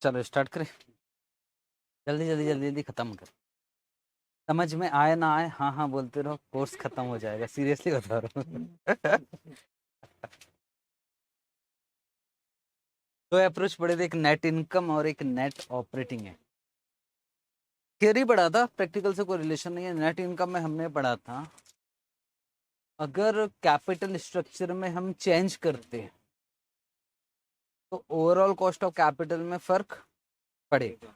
चलो स्टार्ट करें। जल्दी जल्दी जल्दी जल्दी खत्म कर। समझ में आए ना आए, हाँ हाँ बोलते रहो, कोर्स खत्म हो जाएगा, सीरियसली बता रहा हूँ। दो अप्रोच पढ़े थे, एक नेट इनकम और एक नेट ऑपरेटिंग है। थियरी पढ़ा था, प्रैक्टिकल से कोई रिलेशन नहीं है। नेट इनकम में हमने पढ़ा था अगर कैपिटल स्ट्रक्चर में हम चेंज करते हैं तो ओवरऑल कॉस्ट ऑफ कैपिटल में फर्क पड़ेगा।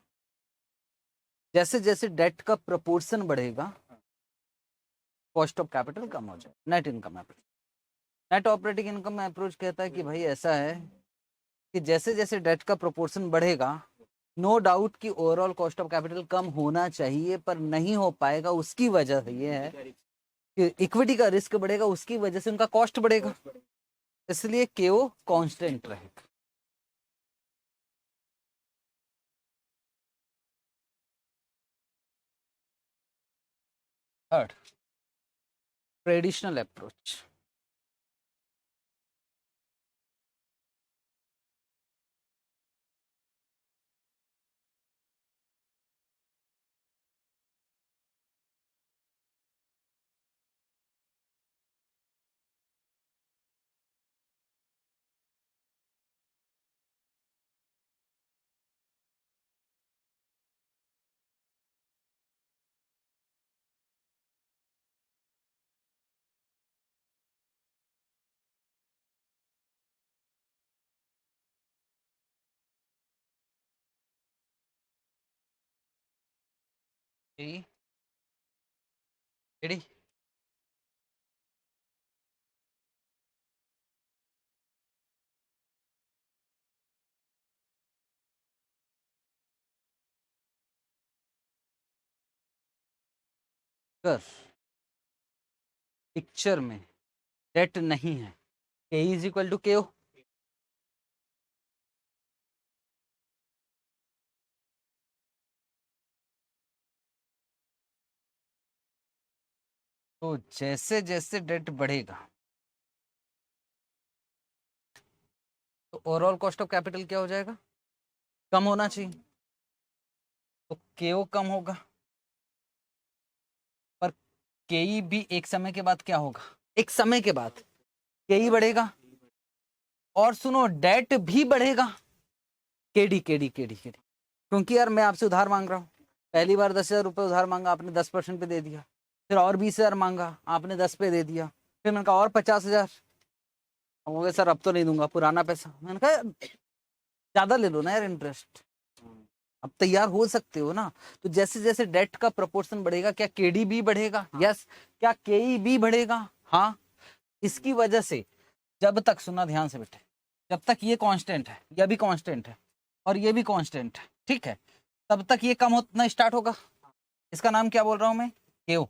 जैसे जैसे डेट का प्रोपोर्शन बढ़ेगा कॉस्ट ऑफ कैपिटल कम हो जाए। Net income approach. Net operating income approach कहता है कि भाई ऐसा है कि जैसे जैसे डेट का प्रोपोर्शन बढ़ेगा, नो डाउट कि ओवरऑल कॉस्ट ऑफ कैपिटल कम होना चाहिए, पर नहीं हो पाएगा। उसकी वजह ये है कि इक्विटी का रिस्क बढ़ेगा, उसकी वजह से उनका कॉस्ट बढ़ेगा, इसलिए केओ कांस्टेंट रहेगा। Third, traditional approach. रेडी? कर पिक्चर में डेट नहीं है, के इज इक्वल टू के ओ। तो जैसे जैसे डेट बढ़ेगा तो ओवरऑल कॉस्ट ऑफ कैपिटल क्या हो जाएगा? कम होना चाहिए। तो केओ कम होगा, पर केई भी एक समय के बाद क्या होगा? एक समय के बाद केई बढ़ेगा, और सुनो डेट भी बढ़ेगा। केडी केडी केडी केडी, क्योंकि यार मैं आपसे उधार मांग रहा हूँ। पहली बार 10,000 रुपये उधार मांगा, आपने 10% पे दे दिया। फिर और 20,000 मांगा, आपने 10 पे दे दिया। फिर मैंने कहा और 50,000। हो गए सर, अब तो नहीं दूंगा, पुराना पैसा। मैंने कहा ज्यादा ले लो ना यार इंटरेस्ट, अब तैयार हो सकते हो ना। तो जैसे जैसे डेट का प्रोपोर्शन बढ़ेगा, क्या केडी भी बढ़ेगा? यस। क्या केई भी बढ़ेगा? हाँ। इसकी वजह से जब तक, सुनना ध्यान से बेटे, जब तक ये कांस्टेंट है, ये भी कांस्टेंट है, और ये भी कांस्टेंट है, ठीक है, तब तक ये कम होना स्टार्ट होगा। इसका नाम क्या बोल रहा हूं मैं? केओ।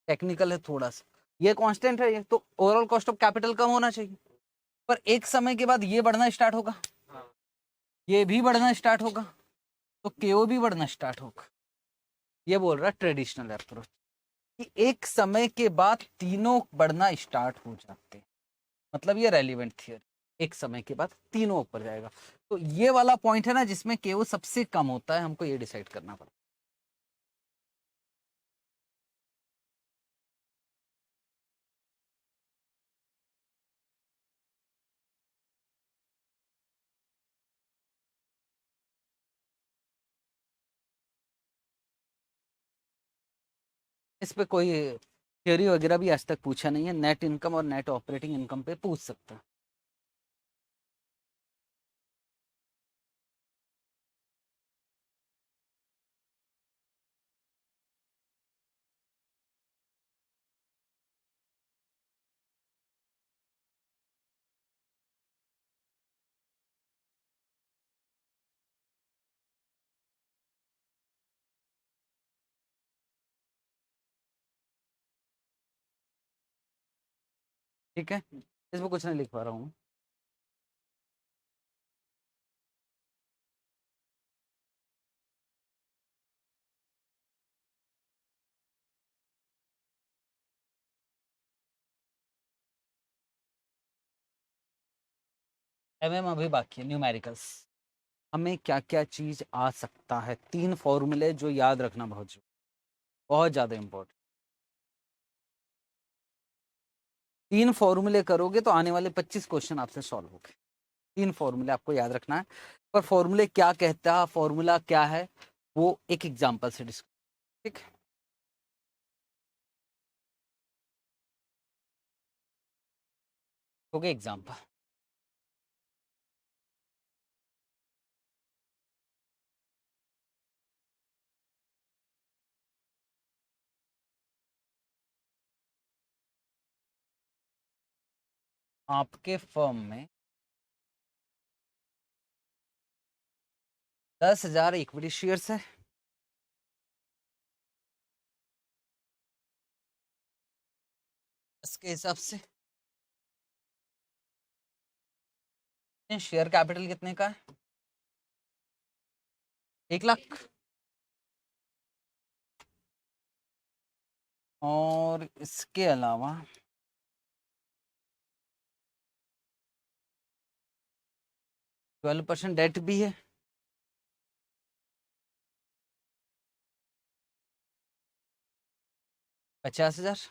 टेक्निकल है थोड़ा सा। ये कांस्टेंट है, ये तो ओवरऑल कॉस्ट ऑफ कैपिटल कम होना चाहिए, पर एक समय के बाद ये बढ़ना स्टार्ट होगा, ये भी बढ़ना स्टार्ट होगा, तो केओ भी बढ़ना स्टार्ट होगा। ये बोल रहा है ट्रेडिशनल अप्रोच कि एक समय के बाद तीनों बढ़ना स्टार्ट हो जाते हैं। मतलब ये रेलिवेंट थियरी, एक समय के बाद तीनों ऊपर जाएगा। तो ये वाला पॉइंट है ना जिसमें केओ सबसे कम होता है, हमको ये डिसाइड करना पड़ता है। इस पे कोई थ्योरी वगैरह भी आज तक पूछा नहीं है। नेट इनकम और नेट ऑपरेटिंग इनकम पे पूछ सकता है। ठीक है, इसमें कुछ नहीं लिख पा रहा हूँ। एमएम अभी बाकी है, न्यूमेरिकल्स। हमें क्या क्या चीज आ सकता है, 3 फॉर्मूले जो याद रखना बहुत ज्यादा इंपॉर्टेंट। 3 फॉर्मूले करोगे तो आने वाले 25 क्वेश्चन आपसे सॉल्व हो गए। 3 फॉर्मूले आपको याद रखना है, पर फॉर्मूले क्या कहता है, फॉर्मूला क्या है, वो एक एग्जाम्पल से डिस्कस, ठीक है। हो गया एग्जाम्पल। आपके फर्म में 10,000 इक्विटी शेयर्स है। इसके हिसाब से शेयर कैपिटल कितने का है? 1 लाख। और इसके अलावा 12% डेट भी है। 50,000।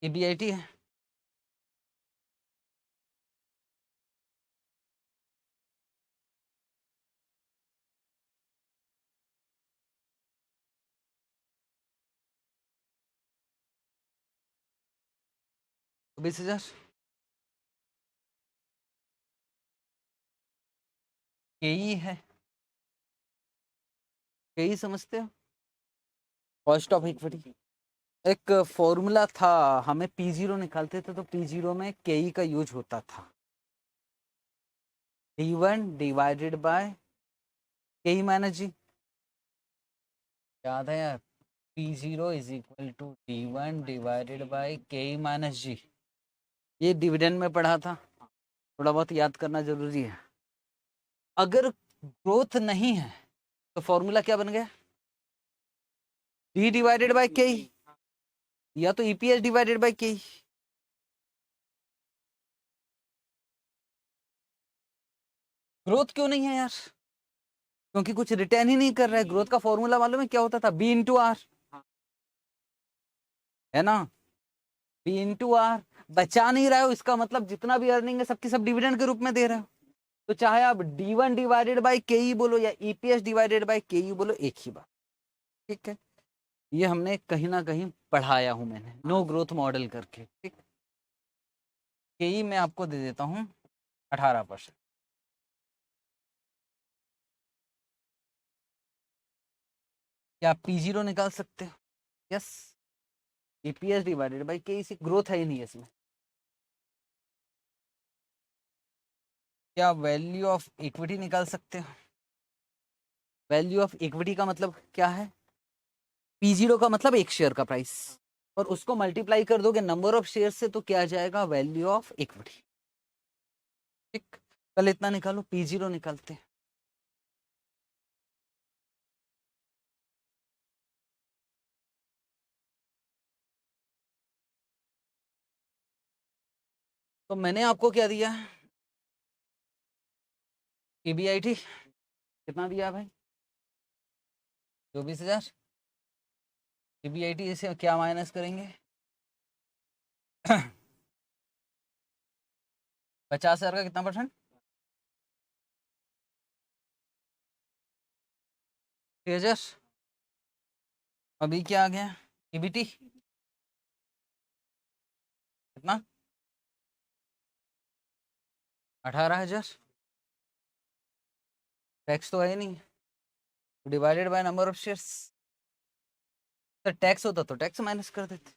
EBIT है। तो 20,000। KE है। KE समझते हो? Cost of equity. एक फॉर्मूला था, हमें P0 निकालते थे तो P0 में KE का यूज होता था। D1 divided by KE minus G। याद है यार? P0 is equal to D1 divided by KE minus G। ये डिविडेंड में पढ़ा था, थोड़ा बहुत याद करना जरूरी है। अगर ग्रोथ नहीं है तो फॉर्मूला क्या बन गया? D डिवाइडेड बाय KE, या तो EPS divided by KE। Growth क्यों नहीं है यार? क्योंकि कुछ रिटर्न ही नहीं कर रहा है। ग्रोथ का फॉर्मूला मालूम है क्या होता था? B/R, है ना? B/R। बचा नहीं रहा हो, इसका मतलब जितना भी अर्निंग है सबकी सब डिविडेंड के रूप में दे रहे हो। तो चाहे आप D1 डिवाइडेड बाय KE बोलो या EPS डिवाइडेड बाय KE बोलो, एक ही बात, ठीक है। ये हमने कहीं ना कहीं पढ़ाया हूं मैंने, नो ग्रोथ मॉडल करके, ठीक। KE मैं आपको दे देता हूं 18%। क्या आप P0 निकाल सकते हो? Yes. EPS divided by KE से ग्रोथ है ही नहीं इसमें। क्या वैल्यू ऑफ इक्विटी निकाल सकते हो? वैल्यू ऑफ इक्विटी का मतलब क्या है? P0 का मतलब एक शेयर का प्राइस, और उसको मल्टीप्लाई कर दोगे नंबर ऑफ शेयर से तो क्या आ जाएगा? वैल्यू ऑफ इक्विटी, ठीक। कल इतना निकालो, P0 निकालते हैं। तो मैंने आपको क्या दिया? EBIT कितना दिया भाई? 24,000। EBIT से क्या माइनस करेंगे? 50,000 का कितना परसेंट? 6,000। अभी क्या आ गया? EBT कितना? 18,000। टैक्स तो है ही नहीं, divided by number of shares. Sir tax होता तो टैक्स माइनस कर देते।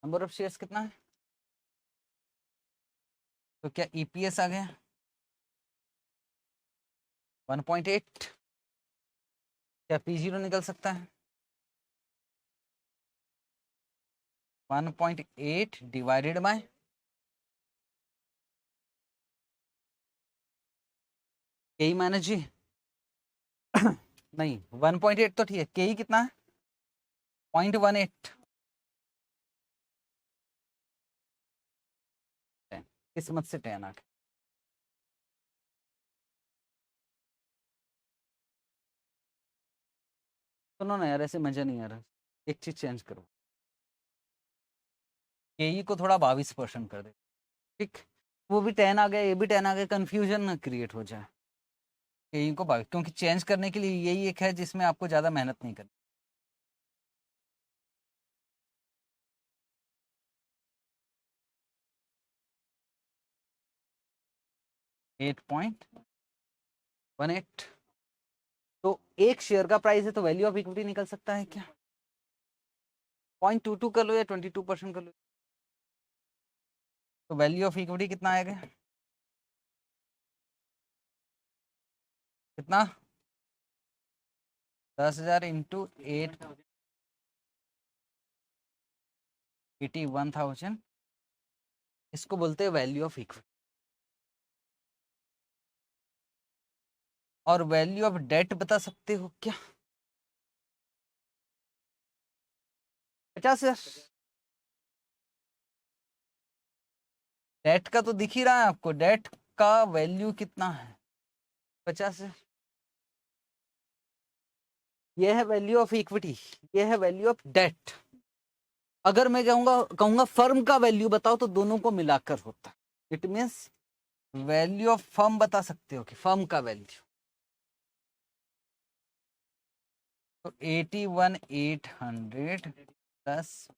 नंबर ऑफ शेयर्स कितना है? तो क्या EPS आ गया? 1.8। क्या P0 निकल सकता है? 1.8 divided by KE minus G। नहीं, 1.8 तो ठीक है। KE कितना है? 0.18। किस्मत से 10 आ गया। सुनो ना यार, ऐसे मजा नहीं आ रहा, एक चीज चेंज करो, केई को थोड़ा 22% कर दे, ठीक। वो भी 10 आ गया, ये भी 10 आ गया, कंफ्यूजन ना क्रिएट हो जाए। केई को 22, क्योंकि चेंज करने के लिए यही एक है जिसमें आपको ज्यादा मेहनत नहीं करनी। 8.18। तो एक शेयर का प्राइस है तो वैल्यू ऑफ इक्विटी निकल सकता है क्या? 0.22 कर लो या 22% कर लो, तो वैल्यू ऑफ इक्विटी कितना आएगा? कितना? 10,000 इंटू 81,000, इसको बोलते हैं वैल्यू ऑफ इक्विटी। और वैल्यू ऑफ डेट बता सकते हो क्या? 50,000। डेट का तो दिख ही रहा है आपको, डेट का वैल्यू कितना है? 50,000। ये है वैल्यू ऑफ इक्विटी, ये है वैल्यू ऑफ डेट। अगर मैं कहूंगा फर्म का वैल्यू बताओ तो दोनों को मिलाकर होता है। It means value of firm बता सकते हो कि फर्म का वैल्यू, तो 81,800 प्लस,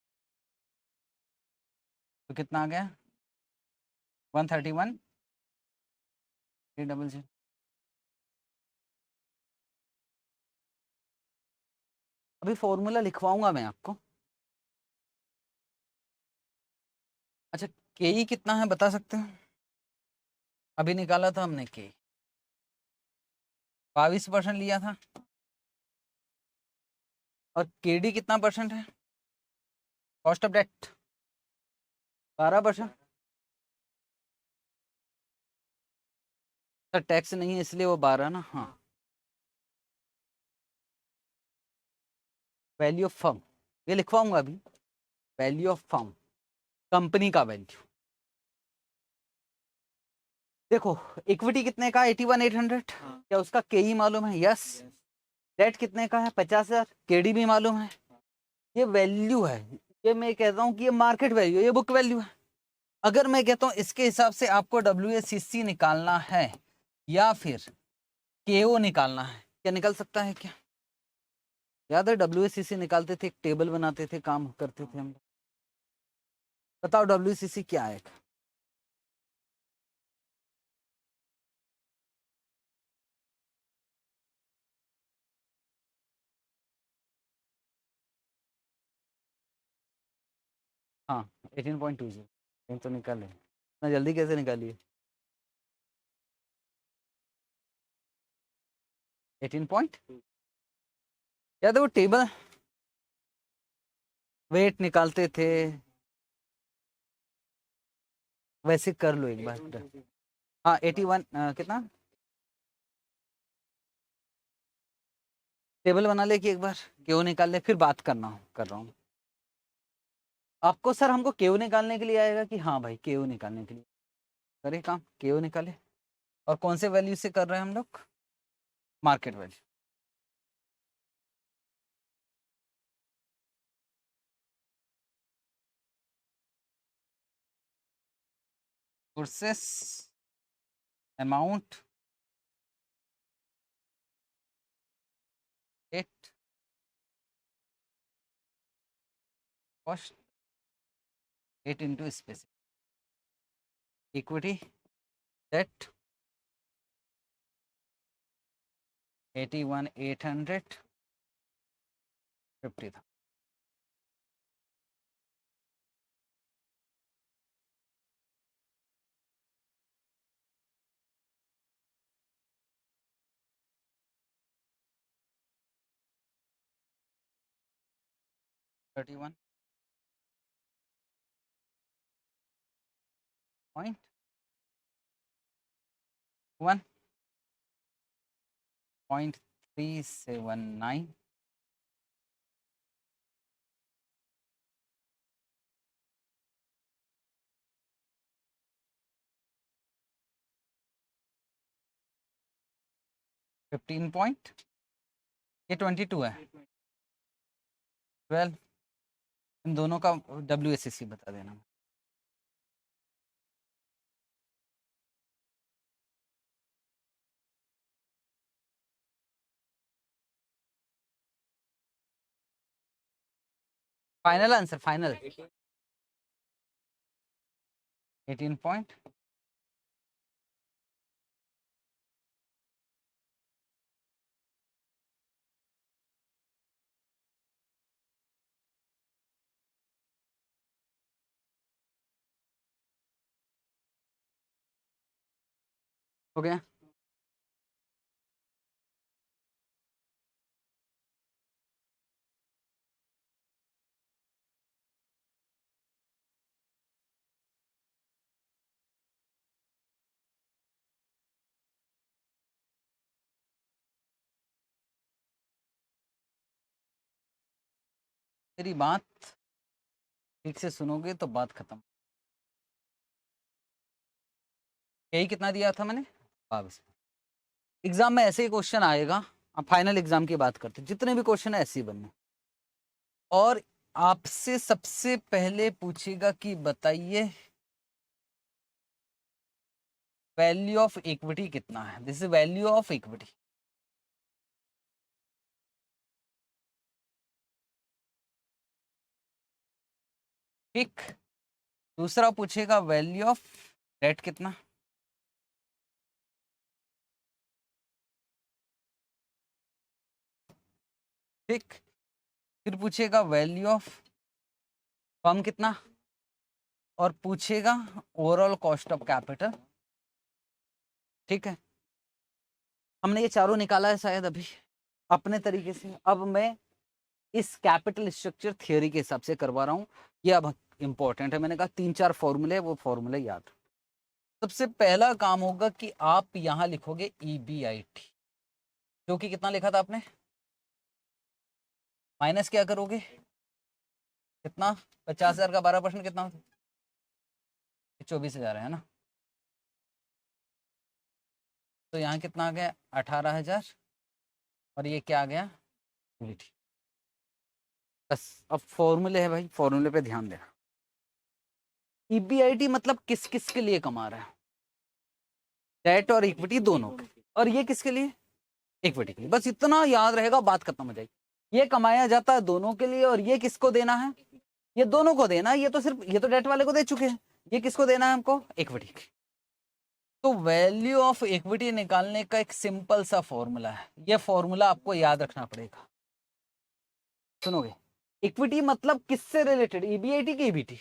तो कितना आ गया? 131,300। अभी फॉर्मूला लिखवाऊंगा मैं आपको। अच्छा, के कितना है बता सकते हो? अभी निकाला था हमने के, 22% लिया था। और केडी कितना परसेंट है? Cost of debt 12%। Sir tax नहीं है इसलिए वो 12 ना, हाँ। वैल्यू ऑफ फर्म ये लिखवाऊंगा अभी, वैल्यू ऑफ फर्म, कंपनी का वैल्यू। देखो इक्विटी कितने का? 81,800। क्या उसका केई मालूम है? यस। डेट कितने का है? 50,000। केडी भी मालूम है। ये वैल्यू है, ये मैं कहता हूँ कि ये मार्केट वैल्यू है, ये बुक वैल्यू है। अगर मैं कहता हूँ इसके हिसाब से आपको WACC निकालना है या फिर KO निकालना है, क्या निकल सकता है क्या? याद है WACC निकालते थे, एक टेबल बनाते थे, काम करते थे हम लोग। बताओ WACC क्या है? हाँ 18.20। कहीं तो निकाले ना, जल्दी कैसे निकालिए? 18 पॉइंट, याद है वो टेबल, वेट निकालते थे, वैसे कर लो एक बार। हाँ 81 कितना? टेबल बना ले कि एक बार क्यों निकाल ले, फिर बात करना हो कर रहा हूँ आपको। सर हमको केओ निकालने के लिए आएगा कि हाँ भाई केओ निकालने के लिए करे काम, केओ निकाले। और कौन से वैल्यू से कर रहे हैं हम लोग? Market value. Versus amount at cost 8 into specific equity debt 81,850 था। थर्टी वन पॉइंट 1.379 15 पॉइंट, ये 22 है, 12, इन दोनों का WACC बता देना। फाइनल आंसर, फाइनल 18 पॉइंट, हो गया। मेरी बात ठीक से सुनोगे तो बात खत्म। यही कितना दिया था मैंने, 22। एग्जाम में ऐसे ही क्वेश्चन आएगा। अब फाइनल एग्जाम की बात करते हैं, जितने भी क्वेश्चन है ऐसे ही बनने, और आपसे सबसे पहले पूछेगा कि बताइए वैल्यू ऑफ इक्विटी कितना है। This is value of equity. ठीक, दूसरा पूछेगा वैल्यू ऑफ डेट कितना। ठीक, फिर पूछेगा वैल्यू ऑफ फर्म कितना, और पूछेगा ओवरऑल कॉस्ट ऑफ कैपिटल। ठीक है, हमने ये चारों निकाला है शायद अभी अपने तरीके से। अब मैं इस कैपिटल स्ट्रक्चर थियोरी के हिसाब से करवा रहा हूँ। ये अब इंपॉर्टेंट है, मैंने कहा 3-4 फॉर्मूले, वो फॉर्मूले याद। सबसे पहला काम होगा कि आप यहाँ लिखोगे EBIT, जो कि कितना लिखा था आपने, माइनस क्या करोगे, कितना, 50,000 का 12% कितना, 24,000 है ना। तो यहाँ कितना आ गया, 18,000, और ये क्या आ गया, EBIT। बस अब फॉर्मूले है भाई, फॉर्मूले पे ध्यान देना। EBIT मतलब किस किस के लिए कमा रहा है, डेट और इक्विटी दोनों के। और ये किसके लिए, इक्विटी के लिए। बस इतना याद रहेगा, बात खत्म हो जाएगी। ये कमाया जाता है दोनों के लिए, और ये किसको देना है, ये दोनों को देना है। ये तो सिर्फ, ये तो डेट वाले को दे चुके हैं, ये किसको देना है हमको, इक्विटी। तो वैल्यू ऑफ इक्विटी निकालने का एक सिंपल सा फॉर्मूला है, ये फॉर्मूला आपको याद रखना पड़ेगा। सुनोगे, इक्विटी मतलब किससे रिलेटेड, EBIT की EBT,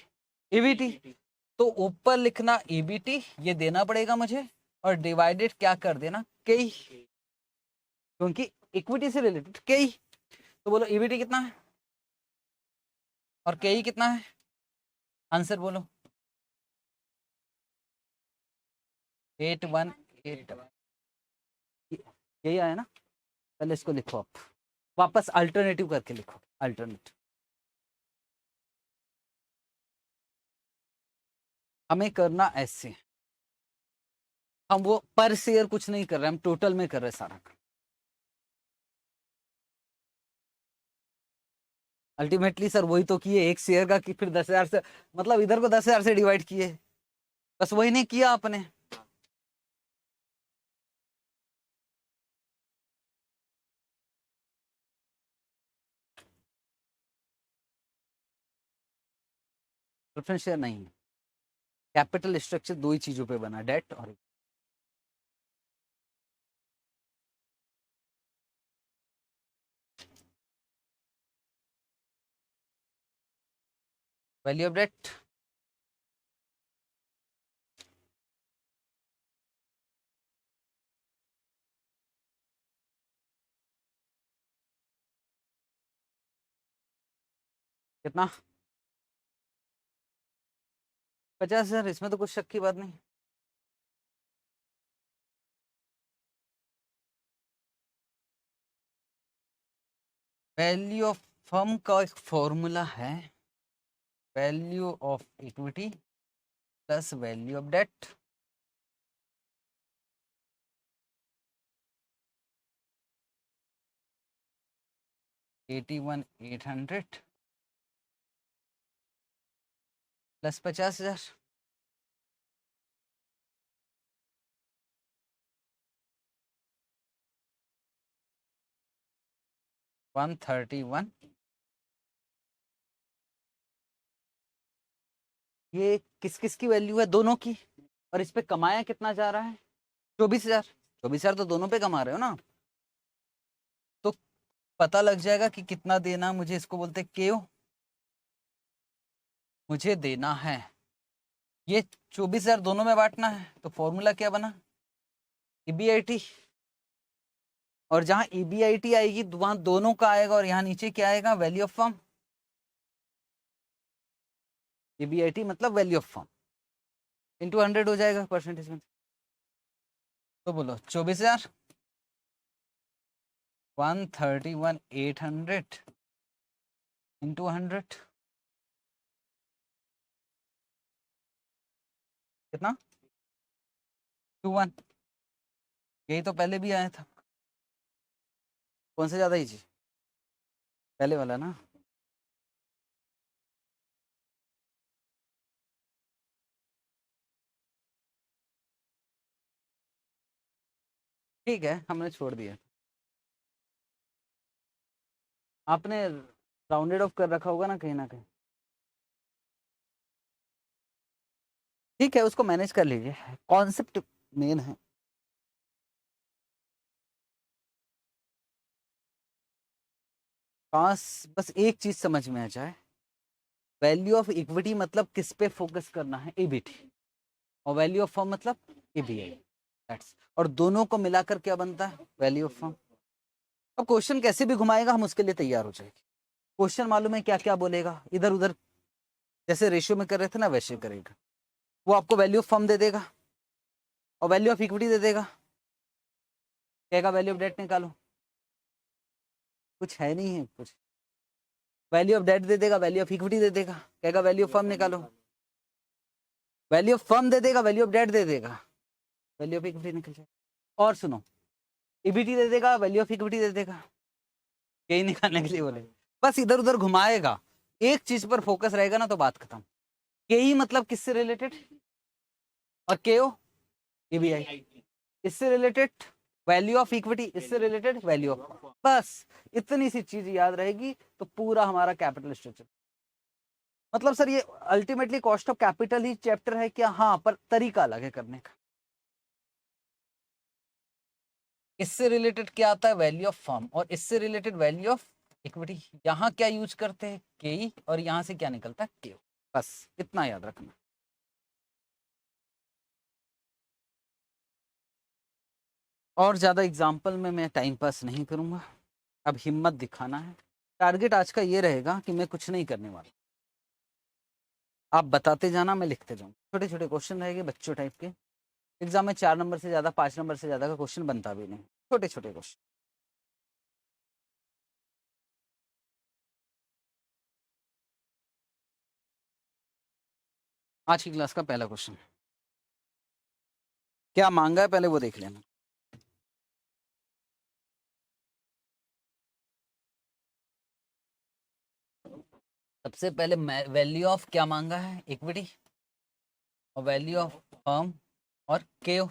EBT। तो ऊपर लिखना EBT, ये देना पड़ेगा मुझे, और डिवाइडेड क्या कर देना, कई, क्योंकि इक्विटी से रिलेटेड कई। तो बोलो EBT कितना है और कई कितना है, आंसर बोलो। 8187, यही आया ना। पहले इसको लिखो, आप वापस अल्टरनेटिव करके लिखो, अल्टरनेटिव। हमें करना ऐसे, हम वो पर शेयर कुछ नहीं कर रहे, हम टोटल में कर रहे सारा। अल्टीमेटली सर वही तो किए, एक शेयर का कि फिर 10,000 से, मतलब इधर को 10,000 से डिवाइड किए, बस वही नहीं किया आपने। प्रेफरेंस शेयर नहीं, कैपिटल स्ट्रक्चर दो ही चीजों पे बना, डेट और वैल्यू ऑफ डेट। कितना, 50,000, इसमें तो कुछ शक की बात नहीं। वैल्यू ऑफ फर्म का एक फॉर्मूला है, value of equity plus value of debt. 81,800 plus 50,000, $131। ये किस किस की वैल्यू है? दोनों की। और इस पे कमाया कितना जा रहा है? 24,000। 24,000 तो दोनों पे कमा रहे हो ना, तो पता लग जाएगा कि कितना देना मुझे। इसको बोलते केओ, मुझे देना है ये 24,000 दोनों में बांटना है। तो फॉर्मूला क्या बना? ईबीआईटी। और जहां ईबीआईटी आएगी वहां दोनों का आएगा, और यहाँ नीचे क्या आएगा? Value of firm. ईबीआईटी मतलब वैल्यू ऑफ फर्म इंटू 100 हो जाएगा परसेंटेज में। तो बोलो 24,000 131,800 इंटू 100 कितना? 21। यही तो पहले भी आया था। कौन से ज्यादा इजी? पहले वाला ना। ठीक है, हमने छोड़ दिया। आपने राउंडेड ऑफ कर रखा होगा ना कहीं ना कहीं। ठीक है, उसको मैनेज कर लीजिए, कॉन्सेप्ट मेन है। काश बस एक चीज समझ में आ जाए, वैल्यू ऑफ इक्विटी मतलब किस पे फोकस करना है? ईबीटी। और वैल्यू ऑफ फर्म मतलब ईबीआई। दैट्स। और दोनों को मिलाकर क्या बनता है? Value of firm. अब क्वेश्चन कैसे भी घुमाएगा हम उसके लिए तैयार हो जाएंगे। क्वेश्चन मालूम है क्या क्या बोलेगा? इधर उधर जैसे रेशियो में कर रहे थे ना वैसे करेगा। वो आपको वैल्यू ऑफ फर्म दे देगा और वैल्यू ऑफ इक्विटी दे देगा, कहेगा वैल्यू ऑफ डेट निकालो। कुछ है नहीं है कुछ। वैल्यू ऑफ डेट दे देगा, वैल्यू ऑफ इक्विटी दे देगा, कहेगा वैल्यू ऑफ फर्म निकालो। वैल्यू ऑफ फर्म दे देगा, वैल्यू ऑफ डेट दे देगा, वैल्यू ऑफ इक्विटी निकल जाएगा। और सुनो, ईबीटी दे देगा, वैल्यू ऑफ इक्विटी दे देगा, यही निकालने के लिए बोले। बस इधर उधर घुमाएगा, एक चीज पर फोकस रहेगा ना तो बात खत्म। केई मतलब किससे रिलेटेड? और केओ ईबीआई इससे रिलेटेड, वैल्यू ऑफ इक्विटी इससे रिलेटेड, वैल्यू ऑफ। बस इतनी सी चीज याद रहेगी तो पूरा हमारा कैपिटल स्ट्रक्चर। मतलब सर ये ultimately cost of capital he chapter है क्या? हाँ, पर तरीका अलग है करने का। इससे रिलेटेड क्या आता है? Value of firm. और इससे रिलेटेड वैल्यू ऑफ इक्विटी। यहाँ क्या यूज करते हैं? केई। और यहाँ से क्या निकलता है? केओ। बस इतना याद रखना। और ज्यादा एग्जाम्पल में मैं टाइम पास नहीं करूंगा, अब हिम्मत दिखाना है। टारगेट आज का ये रहेगा कि मैं कुछ नहीं करने वाला, आप बताते जाना, मैं लिखते जाऊँ। छोटे छोटे क्वेश्चन रहेंगे बच्चों टाइप के। एग्जाम में 4 नंबर से ज्यादा, 5 नंबर से ज्यादा का क्वेश्चन बनता भी नहीं, छोटे छोटे क्वेश्चन। आज की क्लास का पहला क्वेश्चन क्या मांगा है पहले वो देख लेना। सबसे पहले वैल्यू ऑफ क्या मांगा है? इक्विटी। और वैल्यू ऑफ फर्म और केओ।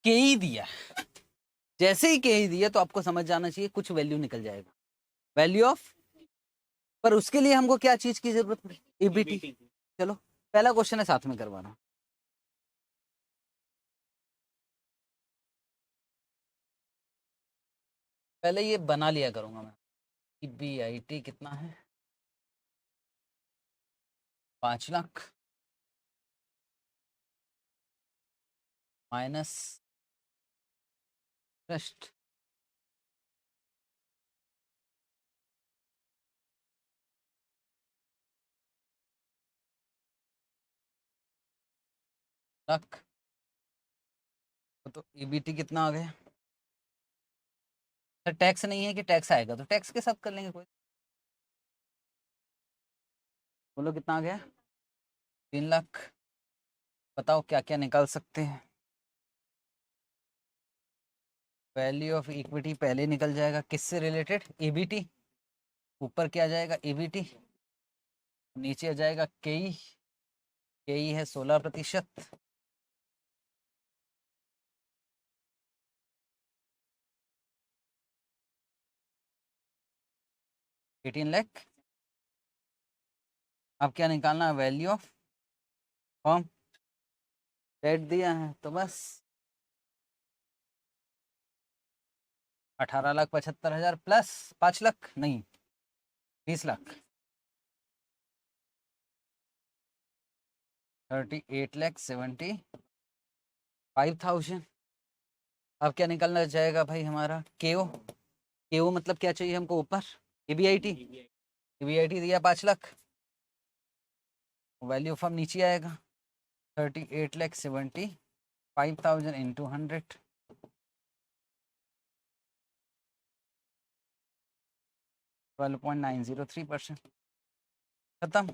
के ही दिया, जैसे ही के ही दिया तो आपको समझ जाना चाहिए कुछ वैल्यू निकल जाएगा, वैल्यू ऑफ। पर उसके लिए हमको क्या चीज की जरूरत पड़ी? ईबीटी। चलो पहला क्वेश्चन है, साथ में करवाना। पहले ये बना लिया करूंगा मैं। ईबीआईटी कितना है? 5 लाख माइनस इंटरेस्ट, लाख। तो ईबीटी कितना आ गया? टैक्स नहीं है कि टैक्स आएगा तो टैक्स के साथ कर लेंगे कोई। बोलो कितना आ गया? 3 लाख। बताओ क्या क्या निकाल सकते हैं? वैल्यू ऑफ इक्विटी पहले निकल जाएगा, किससे रिलेटेड? ईबीटी। ऊपर क्या जाएगा? ईबीटी। नीचे आ जाएगा केई। केई है 16%। ₹18 लाख। अब क्या निकालना है? Value of form. डेट दिया है तो बस 18,75,000 प्लस 5 लाख, नहीं 20 लाख। 38,75,000। अब क्या निकलना जाएगा भाई हमारा? केओ। केओ मतलब क्या चाहिए हमको? ऊपर ईबीआईटी। ईबीआईटी दिया 5 लाख। वैल्यू फॉर्म नीचे आएगा 38,75,000 इंटू 100। 12.903%। खत्म।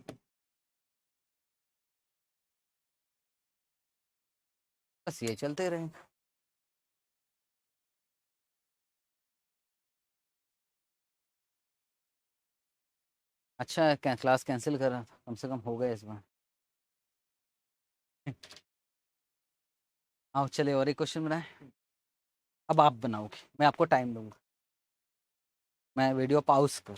बस ये चलते रहेंगे। अच्छा क्लास कैंसिल कर रहा था, कम से कम हो गया इस बार। आओ चले और एक क्वेश्चन बनाए। अब आप बनाओगे, मैं आपको टाइम दूंगा। मैं वीडियो पॉज कर।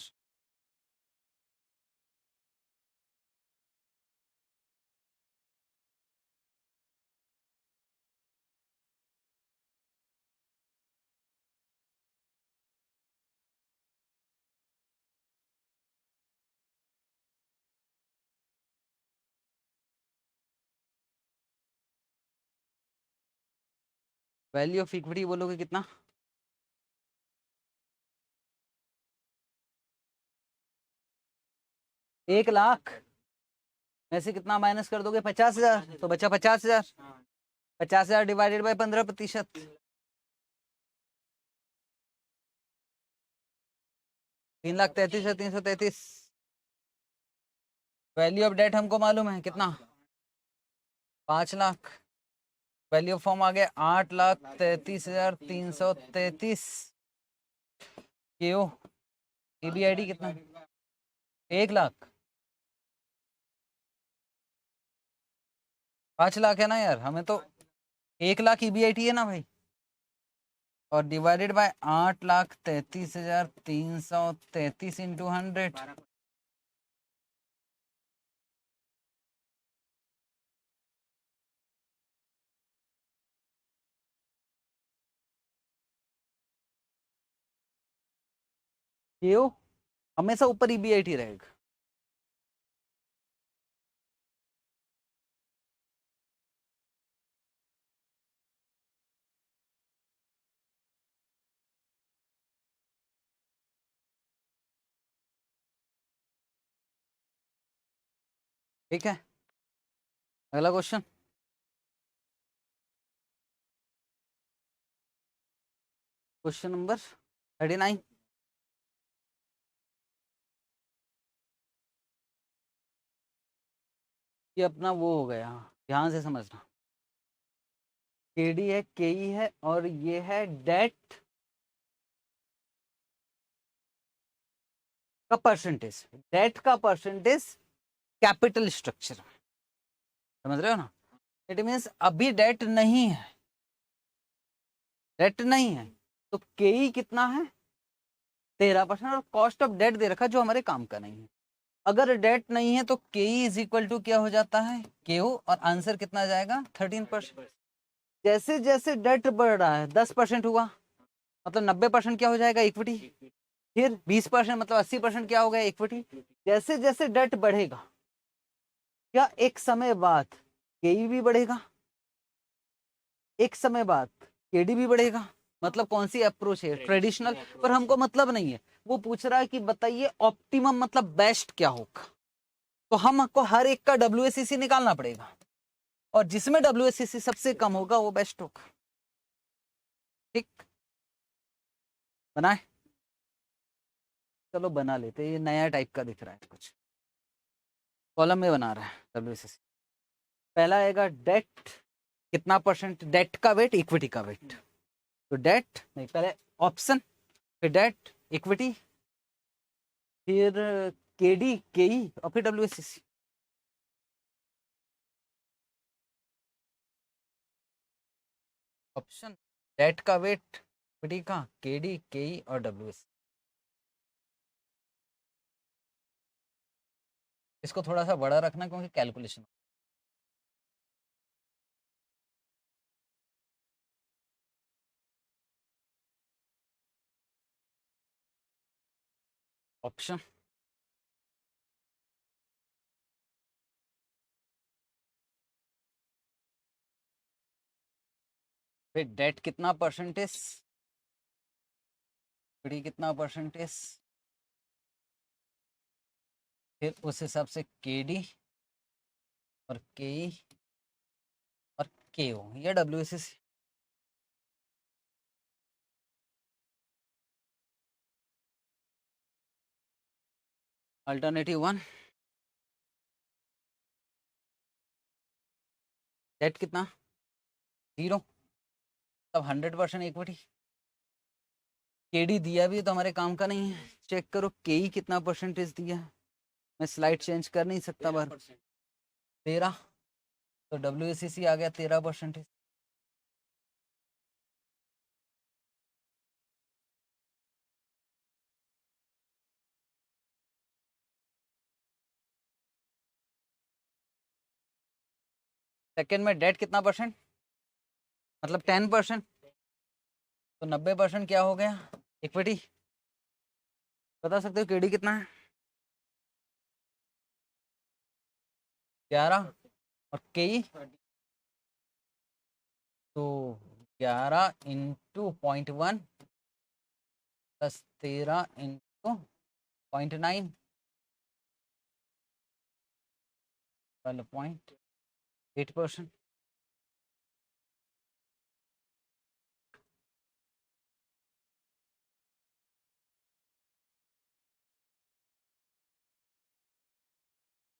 वैल्यू ऑफ इक्विटी बोलोगे कितना? ₹1 लाख में से कितना माइनस कर दोगे? 50,000, तो बचा 50,000। 50,000 divided by 15%। 3,33,333। Value of debt हमको मालूम है कितना? 5 लाख। वैल्यू ऑफ फॉर्म आ गया 8,33,333। केओ ईबीआईडी कितना? 1 लाख। 5 लाख है ना यार, हमें तो 1 लाख ईबीआईटी है ना भाई। और डिवाइडेड बाय 8,33,333 इंटू 100। केओ हमेशा ऊपर ईबीआईटी रहेगा। ठीक है, अगला क्वेश्चन। Question number 39। ये अपना वो हो गया, ध्यान से समझना। केडी है, केई है, और ये है डेट का परसेंटेज। डेट का परसेंटेज कैपिटल स्ट्रक्चर, समझ रहे हो ना? इट मीन्स अभी डेट नहीं है, डेट नहीं है तो केई कितना है? 13%। और कॉस्ट ऑफ डेट दे रखा जो हमारे काम का नहीं है। अगर डेट नहीं है तो के इज इक्वल टू क्या हो जाता है? केओ। और आंसर कितना जाएगा? 13%। जैसे जैसे डेट बढ़ रहा है 10% हुआ, मतलब 90% क्या हो जाएगा? इक्विटी। फिर 20% मतलब 80% क्या हो गया? इक्विटी। जैसे जैसे डेट बढ़ेगा क्या एक समय बाद केई भी बढ़ेगा, एक समय बाद केडी भी बढ़ेगा। मतलब कौन सी अप्रोच है? ट्रेडिशनल। पर हमको मतलब नहीं है, वो पूछ रहा है कि बताइए ऑप्टिमम मतलब बेस्ट क्या होगा। तो हमको हर एक का WACC निकालना पड़ेगा, और जिसमें WACC सबसे कम होगा वो बेस्ट होगा। ठीक, बनाए? चलो बना लेते, ये नया टाइप का दिख रहा है कुछ। कॉलम में बना रहा है WACC। पहला आएगा डेट कितना परसेंट? डेट का वेट, इक्विटी का वेट। तो डेट नहीं, पहले ऑप्शन, फिर डेट, इक्विटी, फिर केडी, केई और फिर डब्ल्यूएससी। ऑप्शन, डेट का वेट, इक्विटी का, केडी, केई और डब्ल्यूएससी। इसको थोड़ा सा बड़ा रखना क्योंकि कैलकुलेशन। ऑप्शन, फिर डेट कितना परसेंटेज, इक्विटी कितना परसेंटेज, फिर उस हिसाब से केडी और केई और केओ या डब्ल्यूएससी। अल्टरनेटिव 1, डेट कितना 0, तब 100% इक्विटी। केडी दिया भी है तो हमारे काम का नहीं है। चेक करो केई कितना परसेंटेज दिया है, मैं स्लाइड चेंज कर नहीं सकता बार। 13, तो डब्ल्यूएससी आ गया 13%। सेकेंड में डेट कितना परसेंट, मतलब 10%, तो 90% क्या हो गया इक्विटी। बता सकते हो केडी कितना है, 11, और केई तो 11 इंटू 0.1 प्लस 13 इंटू 0.9, 12.8%।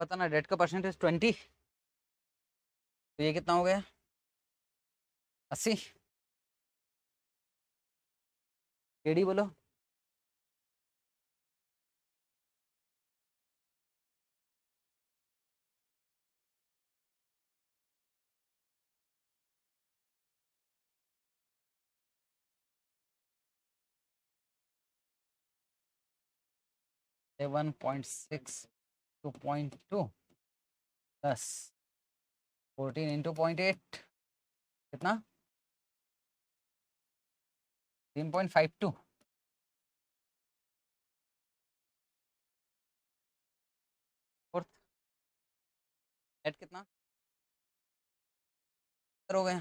पता ना डेट का परसेंटेज 20, तो ये कितना हो गया 80। केडी बोलो, से 1.6 टू 0.2 प्लस 14 इंटू 0.8 कितना 3.52। फोर्थ, डेट कितना हो गया,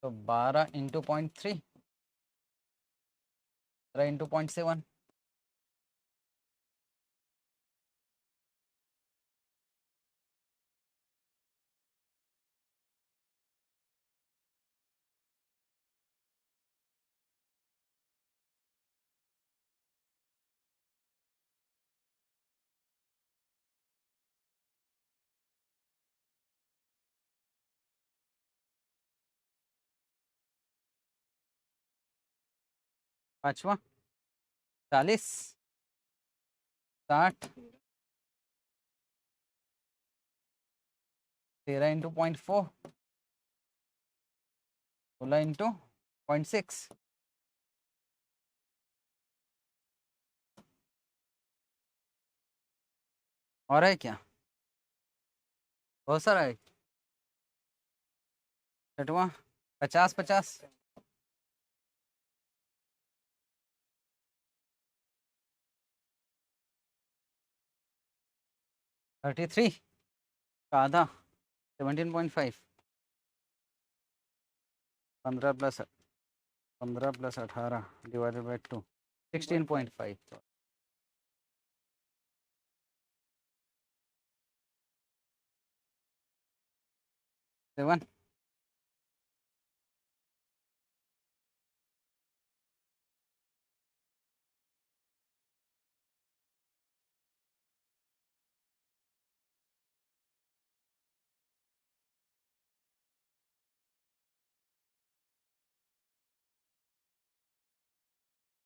तो 12 इंटू 0.3, 13 इंटू 0.7, पांचवा 40, 60, 13 इंटू 0.4, 16 इंटू 0.6, और है क्या बहुत सारा है। छठवा 50, 50, 33 का आधा 17.5, 15 प्लस 18 डिवाइडेड बाई 2 16.5। 7,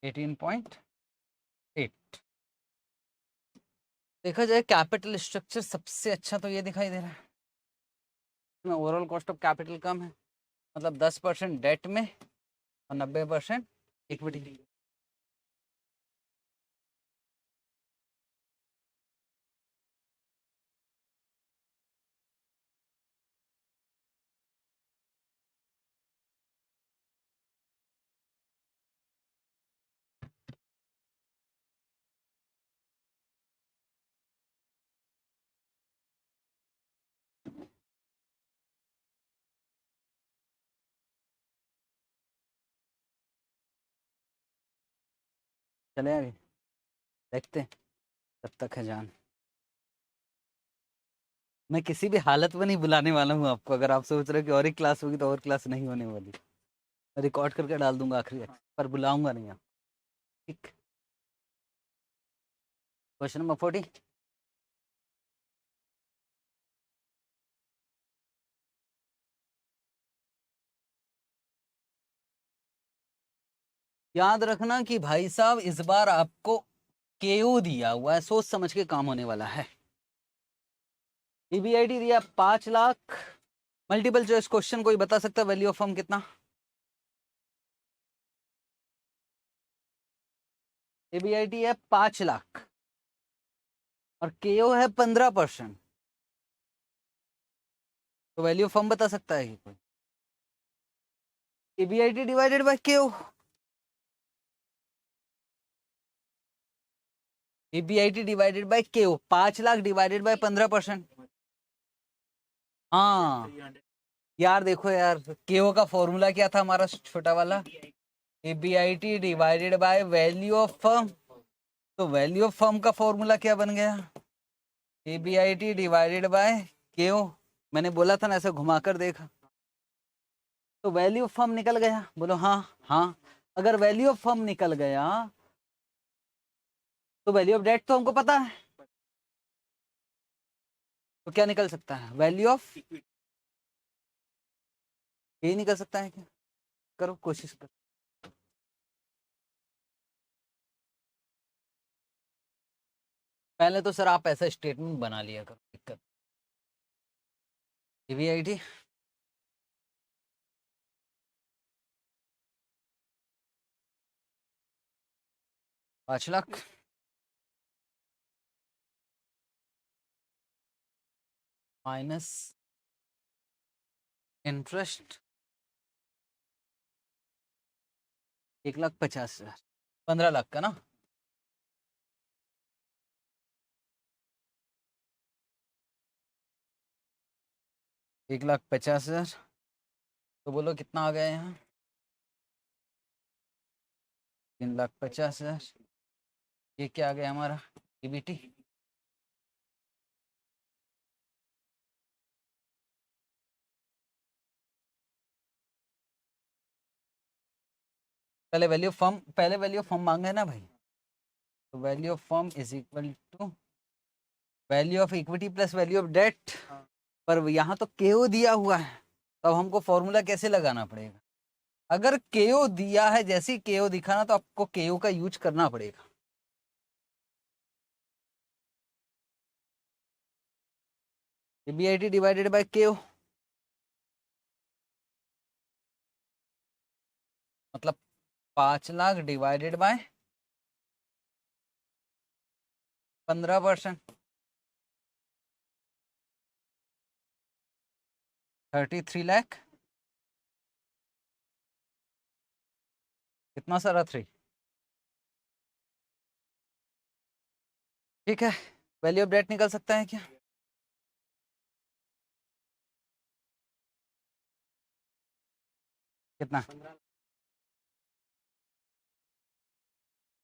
18.8। देखा जाए कैपिटल स्ट्रक्चर सबसे अच्छा तो ये दिखाई दे रहा है, ओवरऑल कॉस्ट ऑफ कैपिटल कम है, मतलब 10% डेट में और 90% इक्विटी। चले आगे देखते हैं, तब तक है जान। मैं किसी भी हालत में नहीं बुलाने वाला हूँ आपको, अगर आप सोच रहे हो कि और एक क्लास होगी तो और क्लास नहीं होने वाली, मैं रिकॉर्ड करके डाल दूंगा आखिरी पर बुलाऊंगा नहीं आप। ठीक, क्वेश्चन नंबर 40। याद रखना कि भाई साहब इस बार आपको केओ दिया हुआ है, सोच समझ के काम होने वाला है। ईबीआईटी दिया 5 लाख। मल्टीपल चॉइस क्वेश्चन कोई बता सकता है वैल्यू ऑफ फर्म कितना? ईबीआईटी है 5 लाख और केओ है 15%, तो वैल्यू ऑफ फर्म बता सकता है कि कोई? ईबीआईटी डिवाइडेड बाय केओ। ईबीआईटी डिवाइडेड बाय केओ, 5 लाख डिवाइडेड बाय 15%। हाँ यार देखो यार, केओ का फॉर्मूला क्या था हमारा छोटा वाला? EBIT divided by value of firm. तो वैल्यू ऑफ फर्म का फॉर्मूला क्या बन गया? ईबीआईटी डिवाइडेड बाय केओ। मैंने बोला था ना ऐसे घुमाकर देखा, तो वैल्यू ऑफ फर्म निकल गया। बोलो हाँ। हाँ, अगर वैल्यू ऑफ फर्म निकल गया तो वैल्यू ऑफ डेट तो हमको पता है, तो क्या निकल सकता है? वैल्यू ऑफ, यही निकल सकता है क्या? करो कोशिश करो। पहले तो सर आप ऐसा स्टेटमेंट बना लिया करो, दिक्कत। EBIT 5 lakh minus interest 1,50,000, 15 lakh का ना? एक लाख 50,000, तो बोलो कितना आ गया यहाँ? 3,50,000। ये क्या आ गया हमारा? ईबीटी। पहले वैल्यू फर्म, पहले वैल्यू फर्म मांगे ना भाई, तो value of firm is equal to value of equity plus value of debt. पर यहाँ तो केओ दिया हुआ है, तो अब हमको फॉर्मूला कैसे लगाना पड़ेगा? अगर केओ दिया है, जैसे ही केओ दिखा ना, तो आपको केओ का यूज करना पड़ेगा। ईबीआईटी डिवाइडेड बाय केओ, मतलब 5 लाख डिवाइडेड बाय 15%, 33 लाख। कितना सारा 3? ठीक है, वैल्यू ऑफ डेट निकल सकता है क्या? कितना?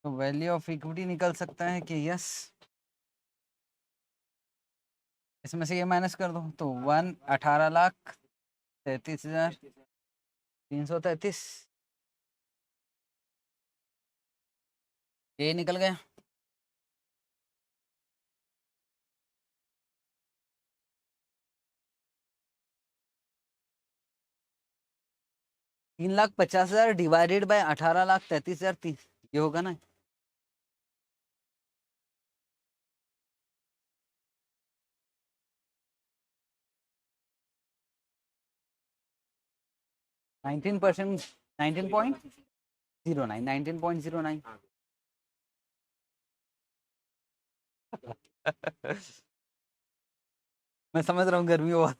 तो वैल्यू ऑफ इक्विटी निकल सकता है कि? यस, इसमें से ये माइनस कर दो तो 18,33,333, ये निकल गया। तीन लाख 50,000 डिवाइडेड बाय 18,33,000, ये होगा ना। Nineteen percent, 19.09, 19.09। मैं समझ रहा हूँ गर्मी बहुत।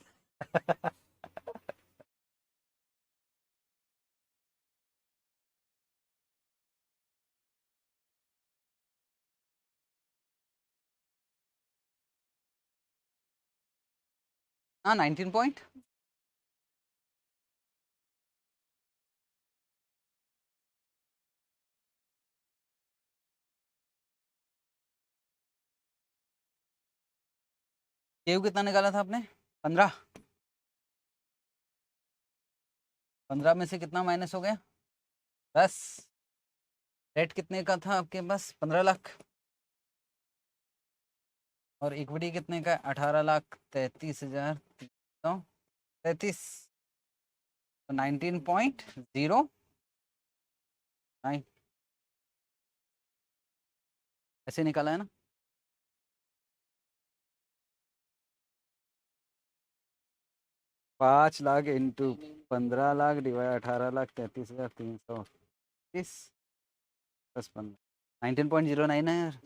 हाँ 19 पॉइंट। केयू कितना निकाला था आपने? 15। 15 में से कितना माइनस हो गया? 10। डेट कितने का था आपके पास? 15 लाख। और इक्विटी कितने का? 18,33,333। तो 19.09 ऐसे निकाला है ना। 5 lakh into 15 lakh divide 18,33,330 plus 15, 19.09 है यार।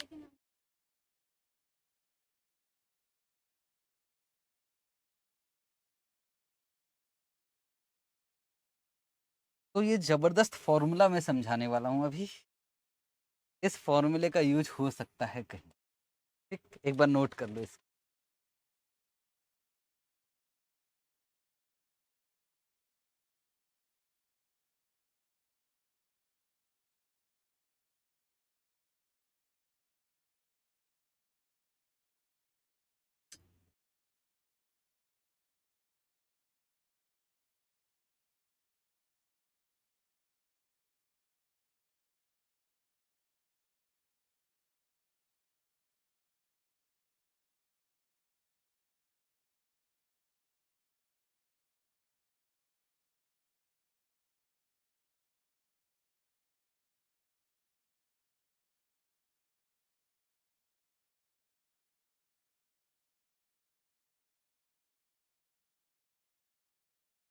तो ये जबरदस्त फॉर्मूला मैं समझाने वाला हूँ अभी। इस फॉर्मूले का यूज हो सकता है कहीं। ठीक, एक बार नोट कर लो इसको।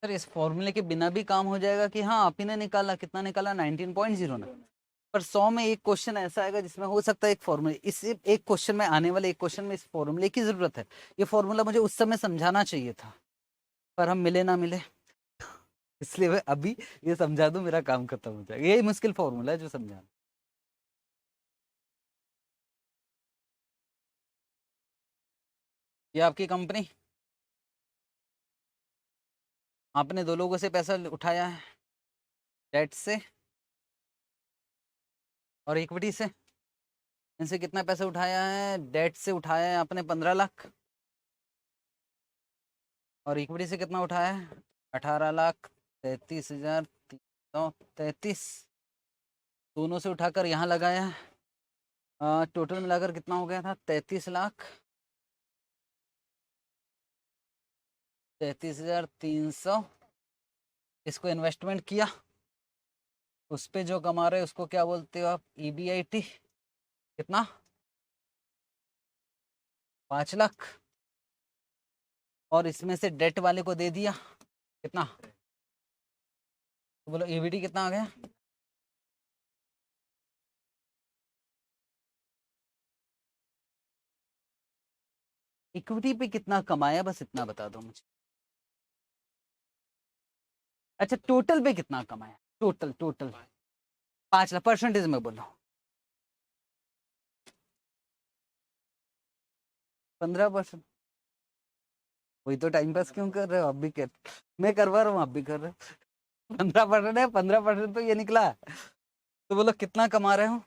सर इस फॉर्मूले के बिना भी काम हो जाएगा कि हाँ आप ही ने निकाला, कितना निकाला? 19.09। पर 100 में एक क्वेश्चन ऐसा आएगा जिसमें हो सकता है एक फॉर्मूले, इस एक क्वेश्चन में आने वाले एक क्वेश्चन में इस फॉर्मूले की जरूरत है। ये फॉर्मूला मुझे उस समय समझाना चाहिए था, पर हम मिले ना मिले। इसलिए मैं अभी ये समझा दूं, मेरा काम खत्म हो जाएगा। यही मुश्किल फॉर्मूला है जो समझाना। ये आपकी कंपनी, आपने 2 लोगों से पैसा उठाया है, डेट से और इक्विटी से। इनसे कितना पैसा उठाया है? डेट से उठाया है आपने 15 लाख, और इक्विटी से कितना उठाया है? 18,33,333। दोनों से उठाकर यहाँ लगाया है। टोटल मिलाकर कितना हो गया था? 33 लाख, 33,300। इसको इन्वेस्टमेंट किया, उस पे जो कमा रहे उसको क्या बोलते हो आप? EBIT। कितना? 5 लाख। और इसमें से डेट वाले को दे दिया कितना? तो बोलो EBIT कितना आ गया? इक्विटी पे कितना कमाया, बस इतना बता दो मुझे। अच्छा टोटल पे कितना कमाया? Total total 5 lakh. परसेंटेज में बोलो। 15%। वही तो टाइम पास क्यों कर रहे हो? आप भी कर, मैं करवा रहा हूँ, आप भी कर रहे हो। 15% है, 15% तो ये निकला। तो बोलो कितना कमा रहे हो?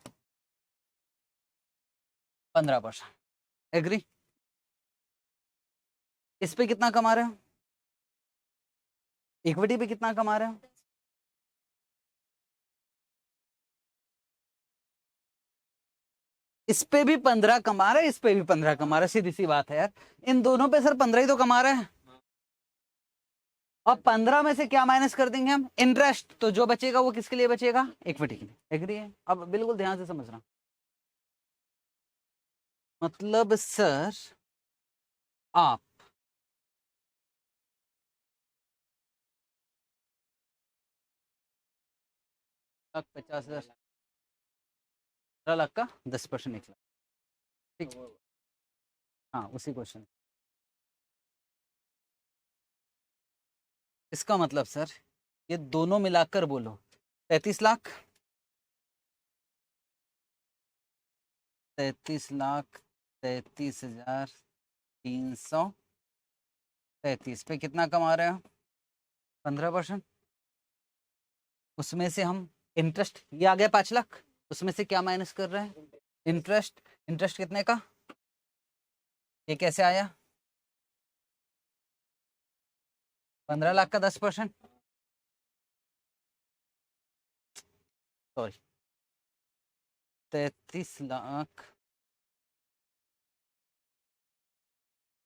15%। एग्री? इस पे कितना कमा रहे हो? इक्विटी पे कितना कमा रहे हो? इस पे भी 15 कमा रहे, इस पे भी 15 कमा रहे। सीधी सी बात है यार, इन दोनों पे सर 15 ही तो कमा रहे हैं। और 15 में से क्या माइनस कर देंगे हम? इंटरेस्ट। तो जो बचेगा वो किसके लिए बचेगा? इक्विटी के लिए। एग्री है? अब बिल्कुल ध्यान से समझना। मतलब सर आप 50,000, 15 लाख का 10% निकला। ठीक, हाँ उसी क्वेश्चन। इसका मतलब सर ये दोनों मिलाकर बोलो 33 लाख, 33,33,333 पे कितना कमा रहे हो? 15%। उसमें से हम इंटरेस्ट, ये आ गया 5 लाख, उसमें से क्या माइनस कर रहे हैं? इंटरेस्ट। इंटरेस्ट कितने का? ये कैसे आया? 15 लाख का 10%, सॉरी 33 लाख,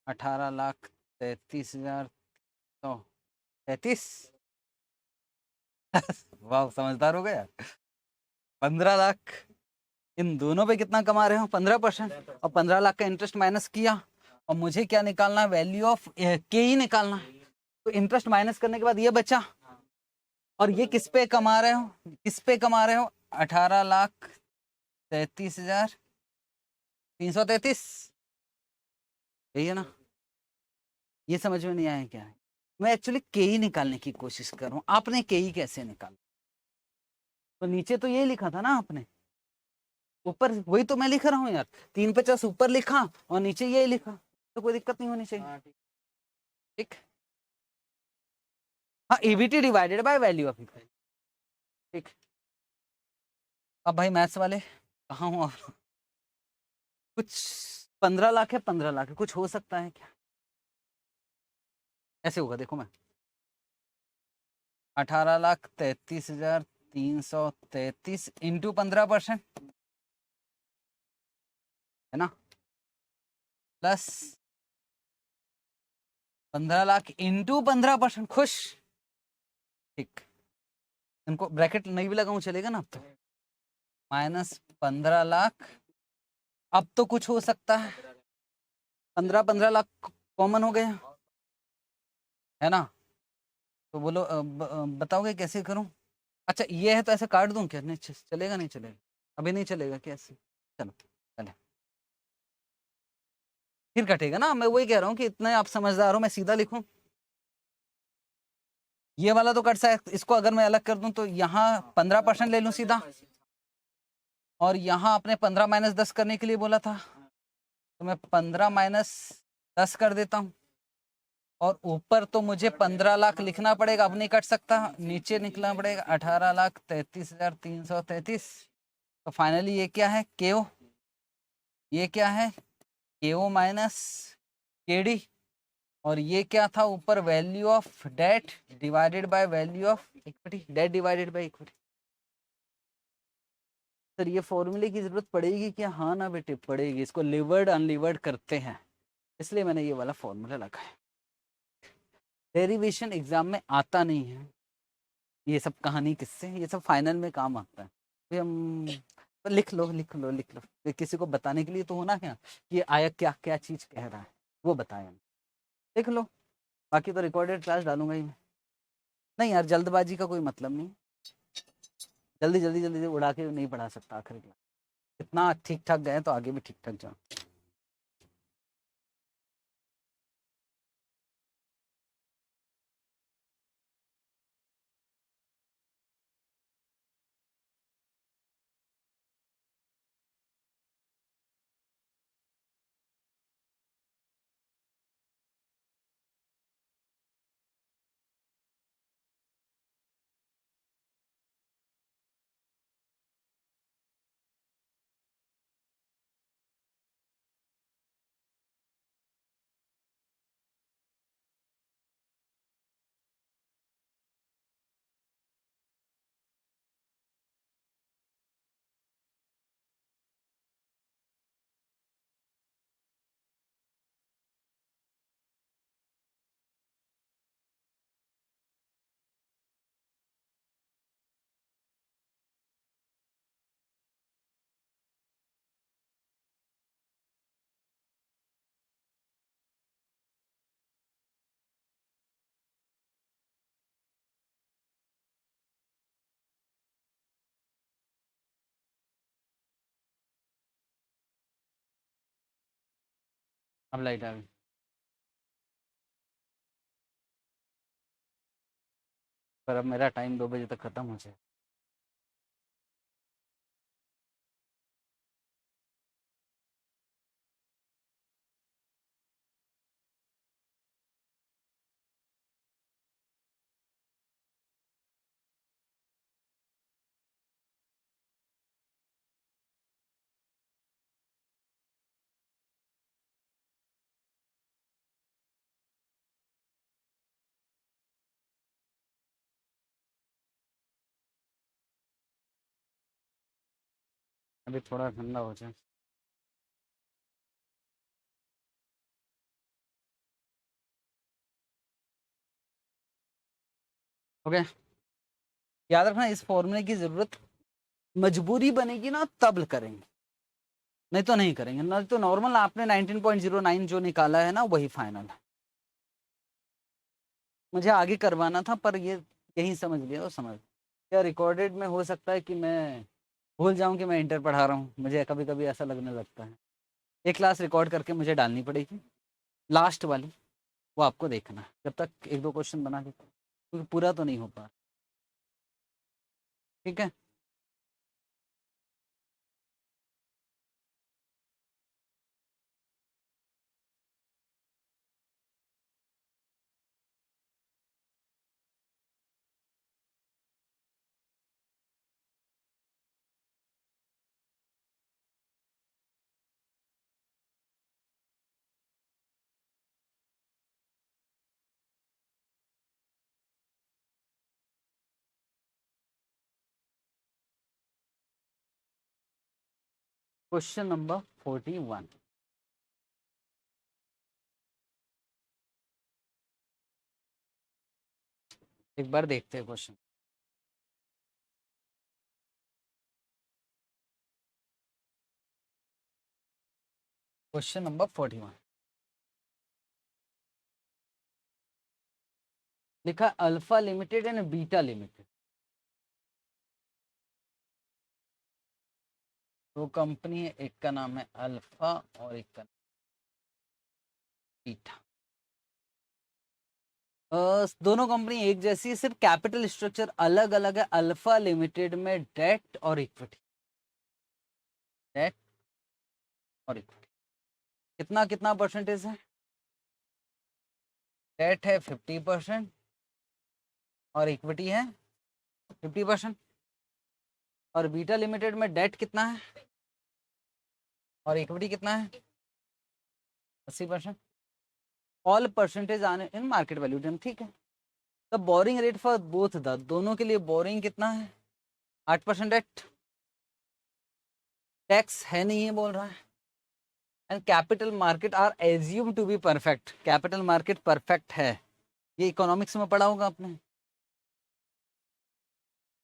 18,00,000, 33,133। वाह समझदार हो गया। 15 लाख, इन दोनों पे कितना कमा रहे हो? 15%। और 15 लाख का इंटरेस्ट माइनस किया, और मुझे क्या निकालना है? वैल्यू ऑफ के ही निकालना है। तो इंटरेस्ट माइनस करने के बाद ये बचा, और ये किस पे कमा रहे हो? किस पे कमा रहे हो? 18,33,333, यही है ना? ये समझ में नहीं आया क्या है? मैं एक्चुअली के ही निकालने की कोशिश कर रहा हूँ। आपने के ही कैसे निकाला? तो नीचे तो ये लिखा था ना आपने, ऊपर वही तो मैं लिख रहा हूँ यार। 350 ऊपर लिखा और नीचे ये लिखा, तो कोई दिक्कत नहीं होनी चाहिए। ठीक, हाँ EBT divided by value of equity. ठीक, अब भाई मैथ्स वाले कहाँ हूँ? और कुछ 15 लाख है, 15 लाख है, कुछ हो सकता है क्या? ऐसे होगा, देखो मैं 18,33,333 इंटू 15%, है ना, प्लस 15 लाख इंटू 15%। खुश? ठीक, इनको ब्रैकेट नहीं भी लगाऊं चलेगा ना? अब तो माइनस 15 लाख। अब तो कुछ हो सकता है, 15 लाख कॉमन हो गया, है ना? तो बोलो बताओगे कैसे करूं? अच्छा ये है तो ऐसे काट दूं क्या? नहीं चलेगा, नहीं चलेगा, अभी नहीं चलेगा कैसे? चलो चले, फिर कटेगा ना। मैं वही कह रहा हूँ कि इतने आप समझदार हो, मैं सीधा लिखूं? ये वाला तो कट सकता, इसको अगर मैं अलग कर दूं तो यहाँ 15% ले लूं सीधा, और यहाँ आपने 15 माइनस 10 करने के लिए बोला था, तो मैं 15 माइनस 10 कर देता हूँ। और ऊपर तो मुझे 15 लाख लिखना पड़ेगा, अब नहीं कट सकता, नीचे निकलना पड़ेगा 18,33,333। तो फाइनली ये क्या है? केओ। ये क्या है? केओ माइनस केडी। और ये क्या था ऊपर? Value of date divided by value of equity, date divided by equity. Sir ये फॉर्मूले की जरूरत पड़ेगी क्या? हाँ ना बेटे पड़ेगी, इसको लिवर्ड अनलिवर्ड करते हैं, इसलिए मैंने ये वाला फॉर्मूला लगा है। डेरिवेशन एग्जाम में आता नहीं है, ये सब कहानी किससे, ये सब फाइनल में काम आता है। तो हम तो लिख लो लिख लो लिख लो, तो किसी को बताने के लिए तो होना क्या कि आया क्या क्या चीज कह रहा है, वो बताया, लिख लो। बाकी तो रिकॉर्डेड क्लास डालूंगा ही मैं। नहीं यार जल्दबाजी का कोई मतलब नहीं, जल्दी जल्दी जल्दी उड़ा के नहीं पढ़ा सकता आखिरी क्लास। इतना ठीक ठाक गए तो आगे भी ठीक ठाक जाओ। अब लाइट आ गई। पर अब मेरा टाइम 2 बजे तक खत्म हो जाए। अभी थोड़ा ठंडा हो जाए। ओके, याद रखना इस फॉर्मूले की जरूरत मजबूरी बनेगी ना तब करेंगे, नहीं तो नहीं करेंगे। नहीं तो नॉर्मल आपने 19.09 जो निकाला है ना वही फाइनल है। मुझे आगे करवाना था पर ये यही समझ लिया, वो समझ क्या रिकॉर्डेड में हो सकता है कि मैं भूल जाऊं कि मैं इंटर पढ़ा रहा हूँ। मुझे कभी कभी ऐसा लगने लगता है। एक क्लास रिकॉर्ड करके मुझे डालनी पड़ेगी, लास्ट वाली, वो आपको देखना है। जब तक 1-2 क्वेश्चन बना देता हूँ, क्योंकि पूरा तो नहीं हो पा रहा। ठीक है, क्वेश्चन नंबर 41। एक बार देखते हैं क्वेश्चन। क्वेश्चन नंबर 41 लिखा alpha limited and beta limited. दो कंपनी है, एक का नाम है अल्फा और एक का बीटा। दोनों कंपनी एक जैसी है, सिर्फ कैपिटल स्ट्रक्चर अलग अलग है। अल्फा लिमिटेड में डेट और इक्विटी, डेट और इक्विटी कितना कितना परसेंटेज है? डेट है 50% और इक्विटी है 50%। और बीटा लिमिटेड में डेट कितना है और इक्विटी कितना है? 80%। ऑल परसेंटेज आने इन मार्केट वैल्यू टर्म, ठीक है। The boring rate for both the, दोनों के लिए बोरिंग कितना है? 8%। डेट, टैक्स है नहीं है बोल रहा है। And capital market are assume to be perfect, capital market perfect है। ये इकोनॉमिक्स में पढ़ा होगा आपने।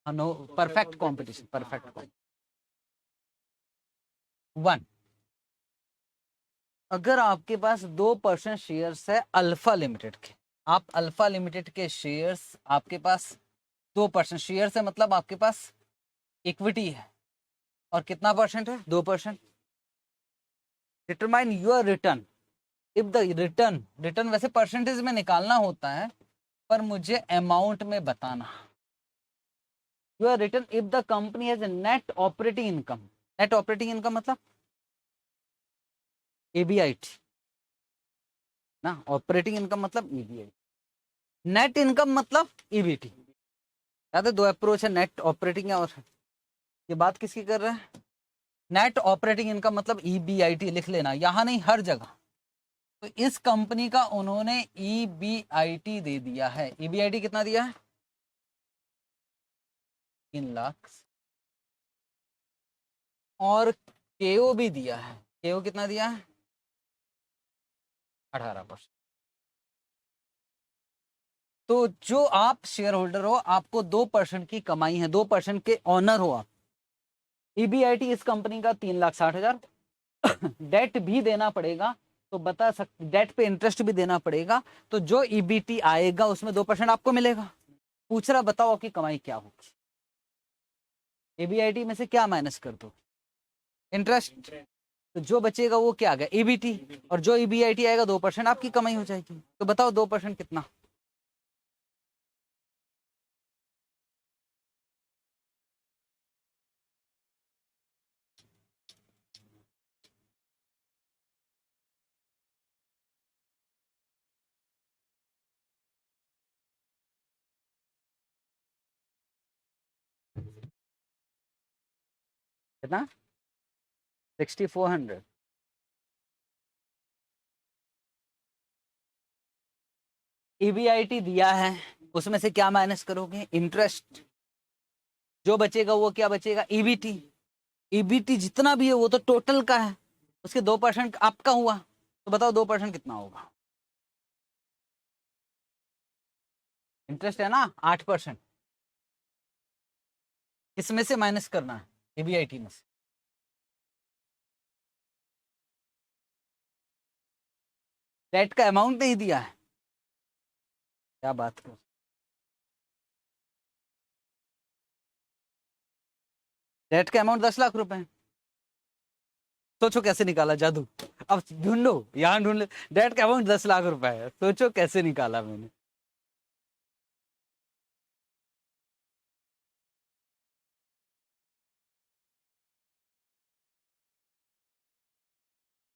No, perfect competition, perfect 1। अगर आपके पास 2% शेयर्स है अल्फा लिमिटेड के, आप अल्फा लिमिटेड के शेयर्स आपके पास 2% शेयर्स है, मतलब आपके पास इक्विटी है। और कितना परसेंट है? 2%। Determine your return if the return, return वैसे परसेंटेज में निकालना होता है पर मुझे अमाउंट में बताना। Your return if the company has net operating income, net operating income मतलब एबीआईटी ना, ऑपरेटिंग इनकम मतलब ईबीआईटी, नेट इनकम मतलब ईबीटी। याद है, दो अप्रोच है, नेट ऑपरेटिंग और ये बात किसकी कर रहे हैं? नेट ऑपरेटिंग इनकम मतलब ईबीआईटी, लिख लेना यहां नहीं हर जगह। तो इस कंपनी का उन्होंने ईबीआईटी दे दिया है। ईबीआईटी कितना दिया है? 3 लाख। और केओ भी दिया है। केओ कितना दिया है? 18%। तो जो आप शेयर होल्डर हो, आपको 2% की कमाई है, 2% के ऑनर हो आप। ईबीआईटी इस कंपनी का 3,60,000। डेट भी देना पड़ेगा, तो बता सकते, डेट पे इंटरेस्ट भी देना पड़ेगा, तो जो ईबीटी आएगा उसमें 2% आपको मिलेगा। पूछ रहा बताओ आपकी कमाई क्या होगी? एबीआईटी में से क्या माइनस कर दो? इंटरेस्ट। तो जो बचेगा वो क्या आ गया, ईबीटी, और जो ईबीआईटी आएगा 2% आपकी कमाई हो जाएगी। तो बताओ 2% कितना? कितना? 6400। ईबीआईटी दिया है, उसमें से क्या माइनस करोगे, इंटरेस्ट। जो बचेगा वो क्या बचेगा, ईबीटी। ईबीटी जितना भी है वो तो टोटल का है, उसके 2% आपका हुआ। तो बताओ 2% कितना होगा? इंटरेस्ट है ना 8%, इसमें से माइनस करना है, ईबीआईटी में से। डेट का अमाउंट नहीं दिया है, क्या बात कर, डेट का अमाउंट 10 लाख रुपए है। सोचो कैसे निकाला जादू, अब ढूंढो, यहाँ ढूंढ लो। डेट का अमाउंट 10 लाख रुपए है, सोचो कैसे निकाला मैंने।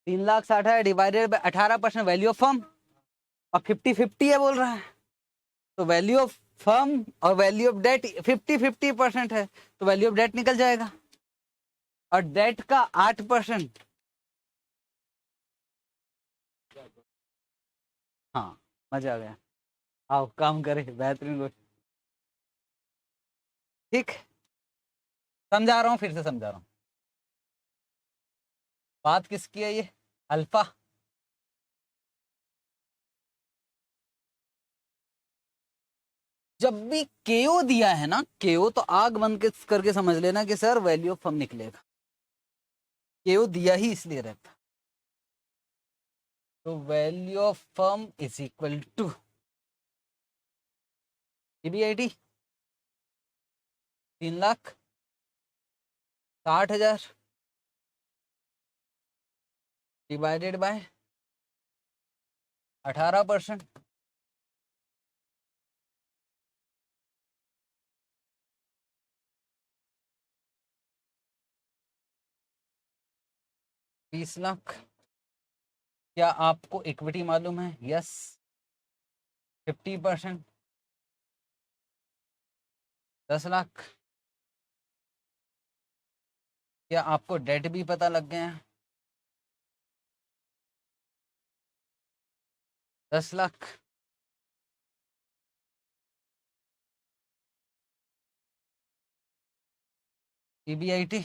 तीन lakh 60 divided by 18% value of firm, और 50-50 है बोल रहा है। तो वैल्यू ऑफ फर्म और वैल्यू ऑफ डेट 50-50% है, तो वैल्यू ऑफ डेट निकल जाएगा। और डेट का 8%। हाँ, मजा आ गया। आओ काम करे, बेहतरीन लोग। ठीक, समझा रहा हूँ, फिर से समझा रहा हूँ। बात किसकी है ये, अल्फा। जब भी केओ दिया है ना, केओ तो आग बंद करके समझ लेना कि सर वैल्यू ऑफ फर्म निकलेगा। केओ दिया ही इसलिए रहता। तो value of firm is equal to EBIT 3,60,000 divided by 18%। 20 lakh. क्या आपको इक्विटी मालूम है? यस। 50% 10 लाख। क्या आपको डेट भी पता लग गया है? 10 लाख। ईबीआईटी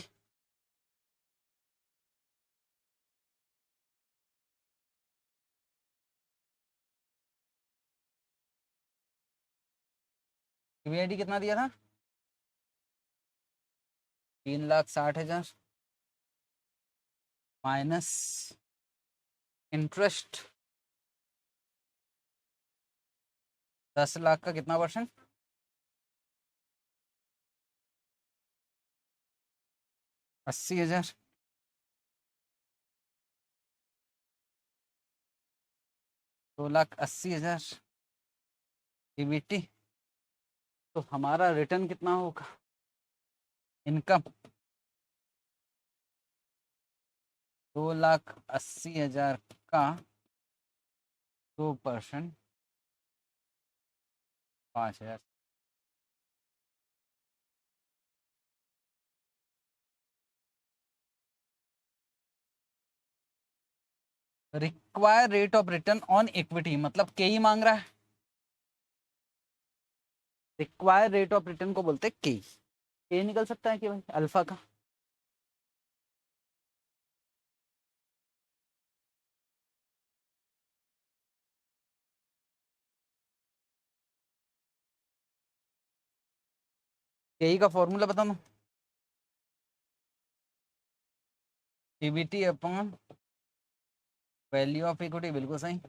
ईबीआईटी कितना दिया था? 3,60,000 माइनस इंटरेस्ट 10 लाख का कितना परसेंट? 80,000। 2,80,000 ईबीटी। तो हमारा रिटर्न कितना होगा, इनकम? 2,80,000 का 2%, 5,000। Require rate of return on equity मतलब के ही मांग रहा है। रिक्वायर रेट ऑफ रिटर्न को बोलते हैं के निकल सकता है कि भाई अल्फा का। के का फॉर्मूला बता दो, EBT upon value of equity, बिल्कुल सही।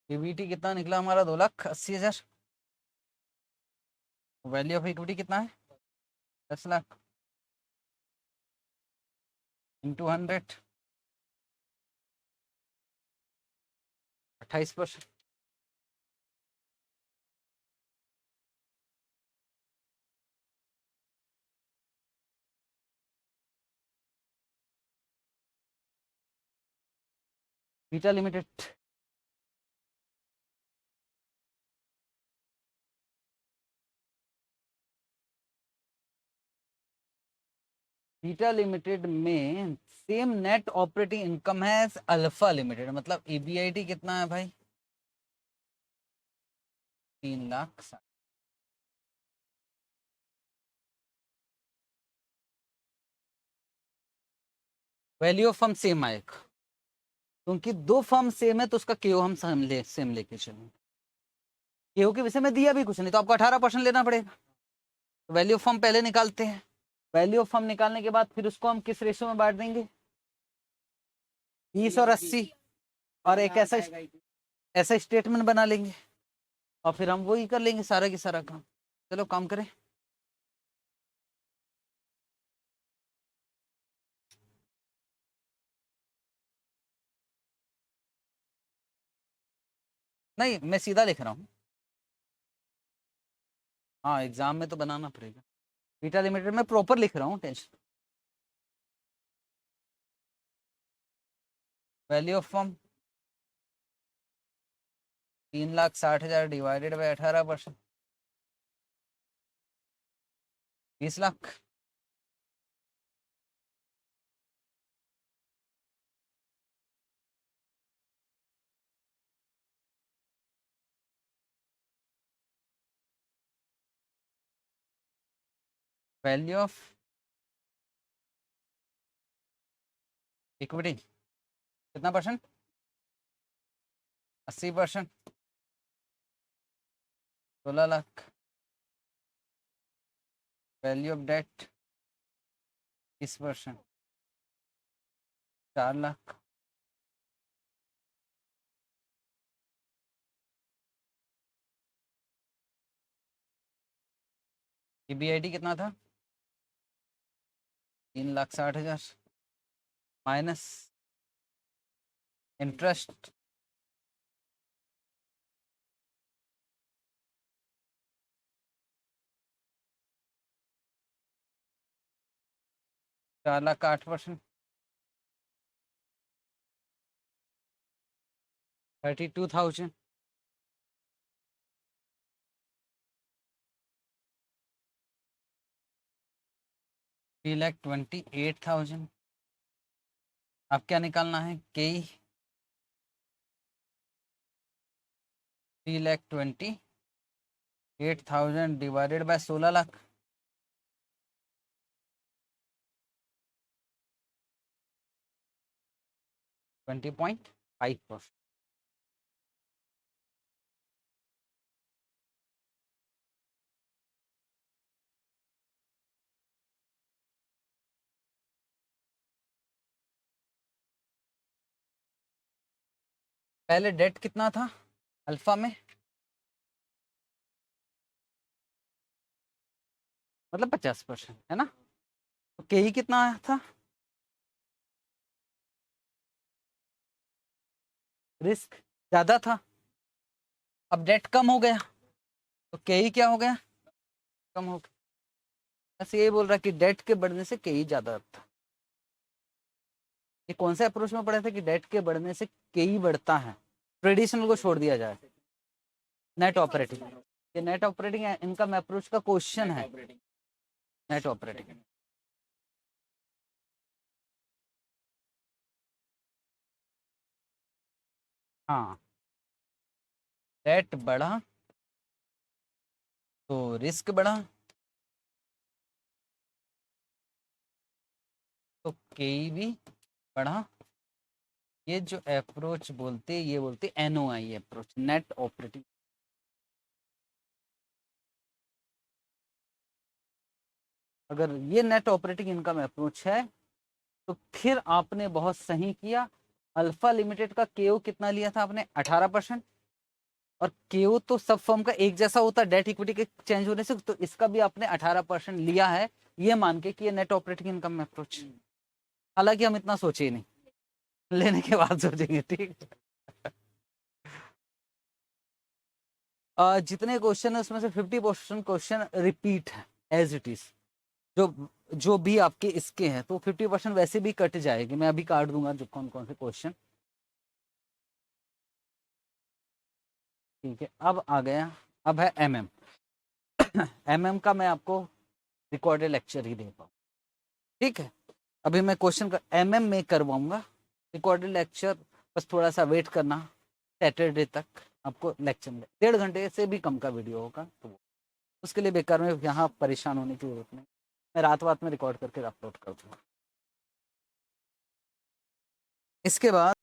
ईबीटी कितना निकला हमारा, 2,80,000। वैल्यू ऑफ इक्विटी कितना है, 10 lakh. Into 100, 28%। Beta limited beta limited में सेम नेट ऑपरेटिंग इनकम है एज अल्फा लिमिटेड, मतलब EBIT कितना है भाई? 3,60,000। वैल्यू ऑफ फर्म सेम आएगा, क्योंकि दो फर्म सेम है तो उसका केओ हम सेम लेके चलेंगे। केओ के विषय में दिया भी कुछ नहीं तो आपको 18% लेना पड़ेगा। वैल्यू ऑफ फर्म पहले निकालते हैं। वैल्यू ऑफ फर्म निकालने के बाद फिर उसको हम किस रेशियो में बांट देंगे? 20 और 80, और एक ऐसा स्टेटमेंट बना लेंगे और फिर हम वही कर लेंगे सारा की सारा काम। चलो काम करें। नहीं, मैं सीधा लिख रहा हूँ। हाँ, एग्जाम में तो बनाना पड़ेगा। बीटा लिमिटेड में प्रॉपर लिख रहा हूँ, tension. Value of firm 3,60,000 divided by 18%, 20 lakh. Value of equity कितना percent? 80%, 16 lakh. Value of debt 20%, 4 lakh. EBIT कितना था? 3,60,000 माइनस इंटरेस्ट 4 लाख का 8%, 32,000। 3,28,000। अब क्या निकालना है? के 3,28,000 डिवाइडेड बाय 16 लाख, 20.5%। पहले डेट कितना था अल्फा में? मतलब 50% है ना? तो के ही कितना आया था? रिस्क ज्यादा था, अब डेट कम हो गया तो के ही क्या हो गया? कम हो गया। बस यही बोल रहा कि डेट के बढ़ने से के ही ज्यादा था। ये कौन से अप्रोच में पढ़े थे कि डेट के बढ़ने से के ही बढ़ता है? ट्रेडिशनल को छोड़ दिया जाए, नेट ऑपरेटिंग। ये नेट ऑपरेटिंग इनकम अप्रोच का क्वेश्चन है। नेट ऑपरेटिंग हाँ, डेट बढ़ा तो रिस्क बढ़ा तो के भी बढ़ा। ये जो अप्रोच बोलते ये बोलते NOI अप्रोच, नेट ऑपरेटिंग। अगर ये नेट ऑपरेटिंग इनकम अप्रोच है तो फिर आपने बहुत सही किया। अल्फा लिमिटेड का केओ कितना लिया था आपने? 18%। और केओ तो सब फर्म का एक जैसा होता है डेट इक्विटी के चेंज होने से, तो इसका भी आपने 18% लिया है, ये मान के कि ये नेट ऑपरेटिंग इनकम अप्रोच। हालांकि हम इतना सोचे ही नहीं, लेने के बाद सोचेंगे, ठीक। जितने क्वेश्चन है उसमें से 50% क्वेश्चन रिपीट है एज इट इज, जो भी आपके इसके हैं, तो 50% वैसे भी कट जाएगी। मैं अभी काट दूंगा जो कौन कौन से क्वेश्चन, ठीक है। अब आ गया, अब है एमएम। एमएम का मैं आपको रिकॉर्डेड लेक्चर ही दे पाऊँ, ठीक है। अभी मैं क्वेश्चन का एमएम में करवाऊंगा, रिकॉर्डेड लेक्चर बस थोड़ा सा वेट करना, सैटरडे तक आपको लेक्चर मिले। 1.5 घंटे से भी कम का वीडियो होगा, तो उसके लिए बेकार में यहाँ परेशान होने की जरूरत नहीं, मैं रात में रिकॉर्ड करके अपलोड कर दूंगा। इसके बाद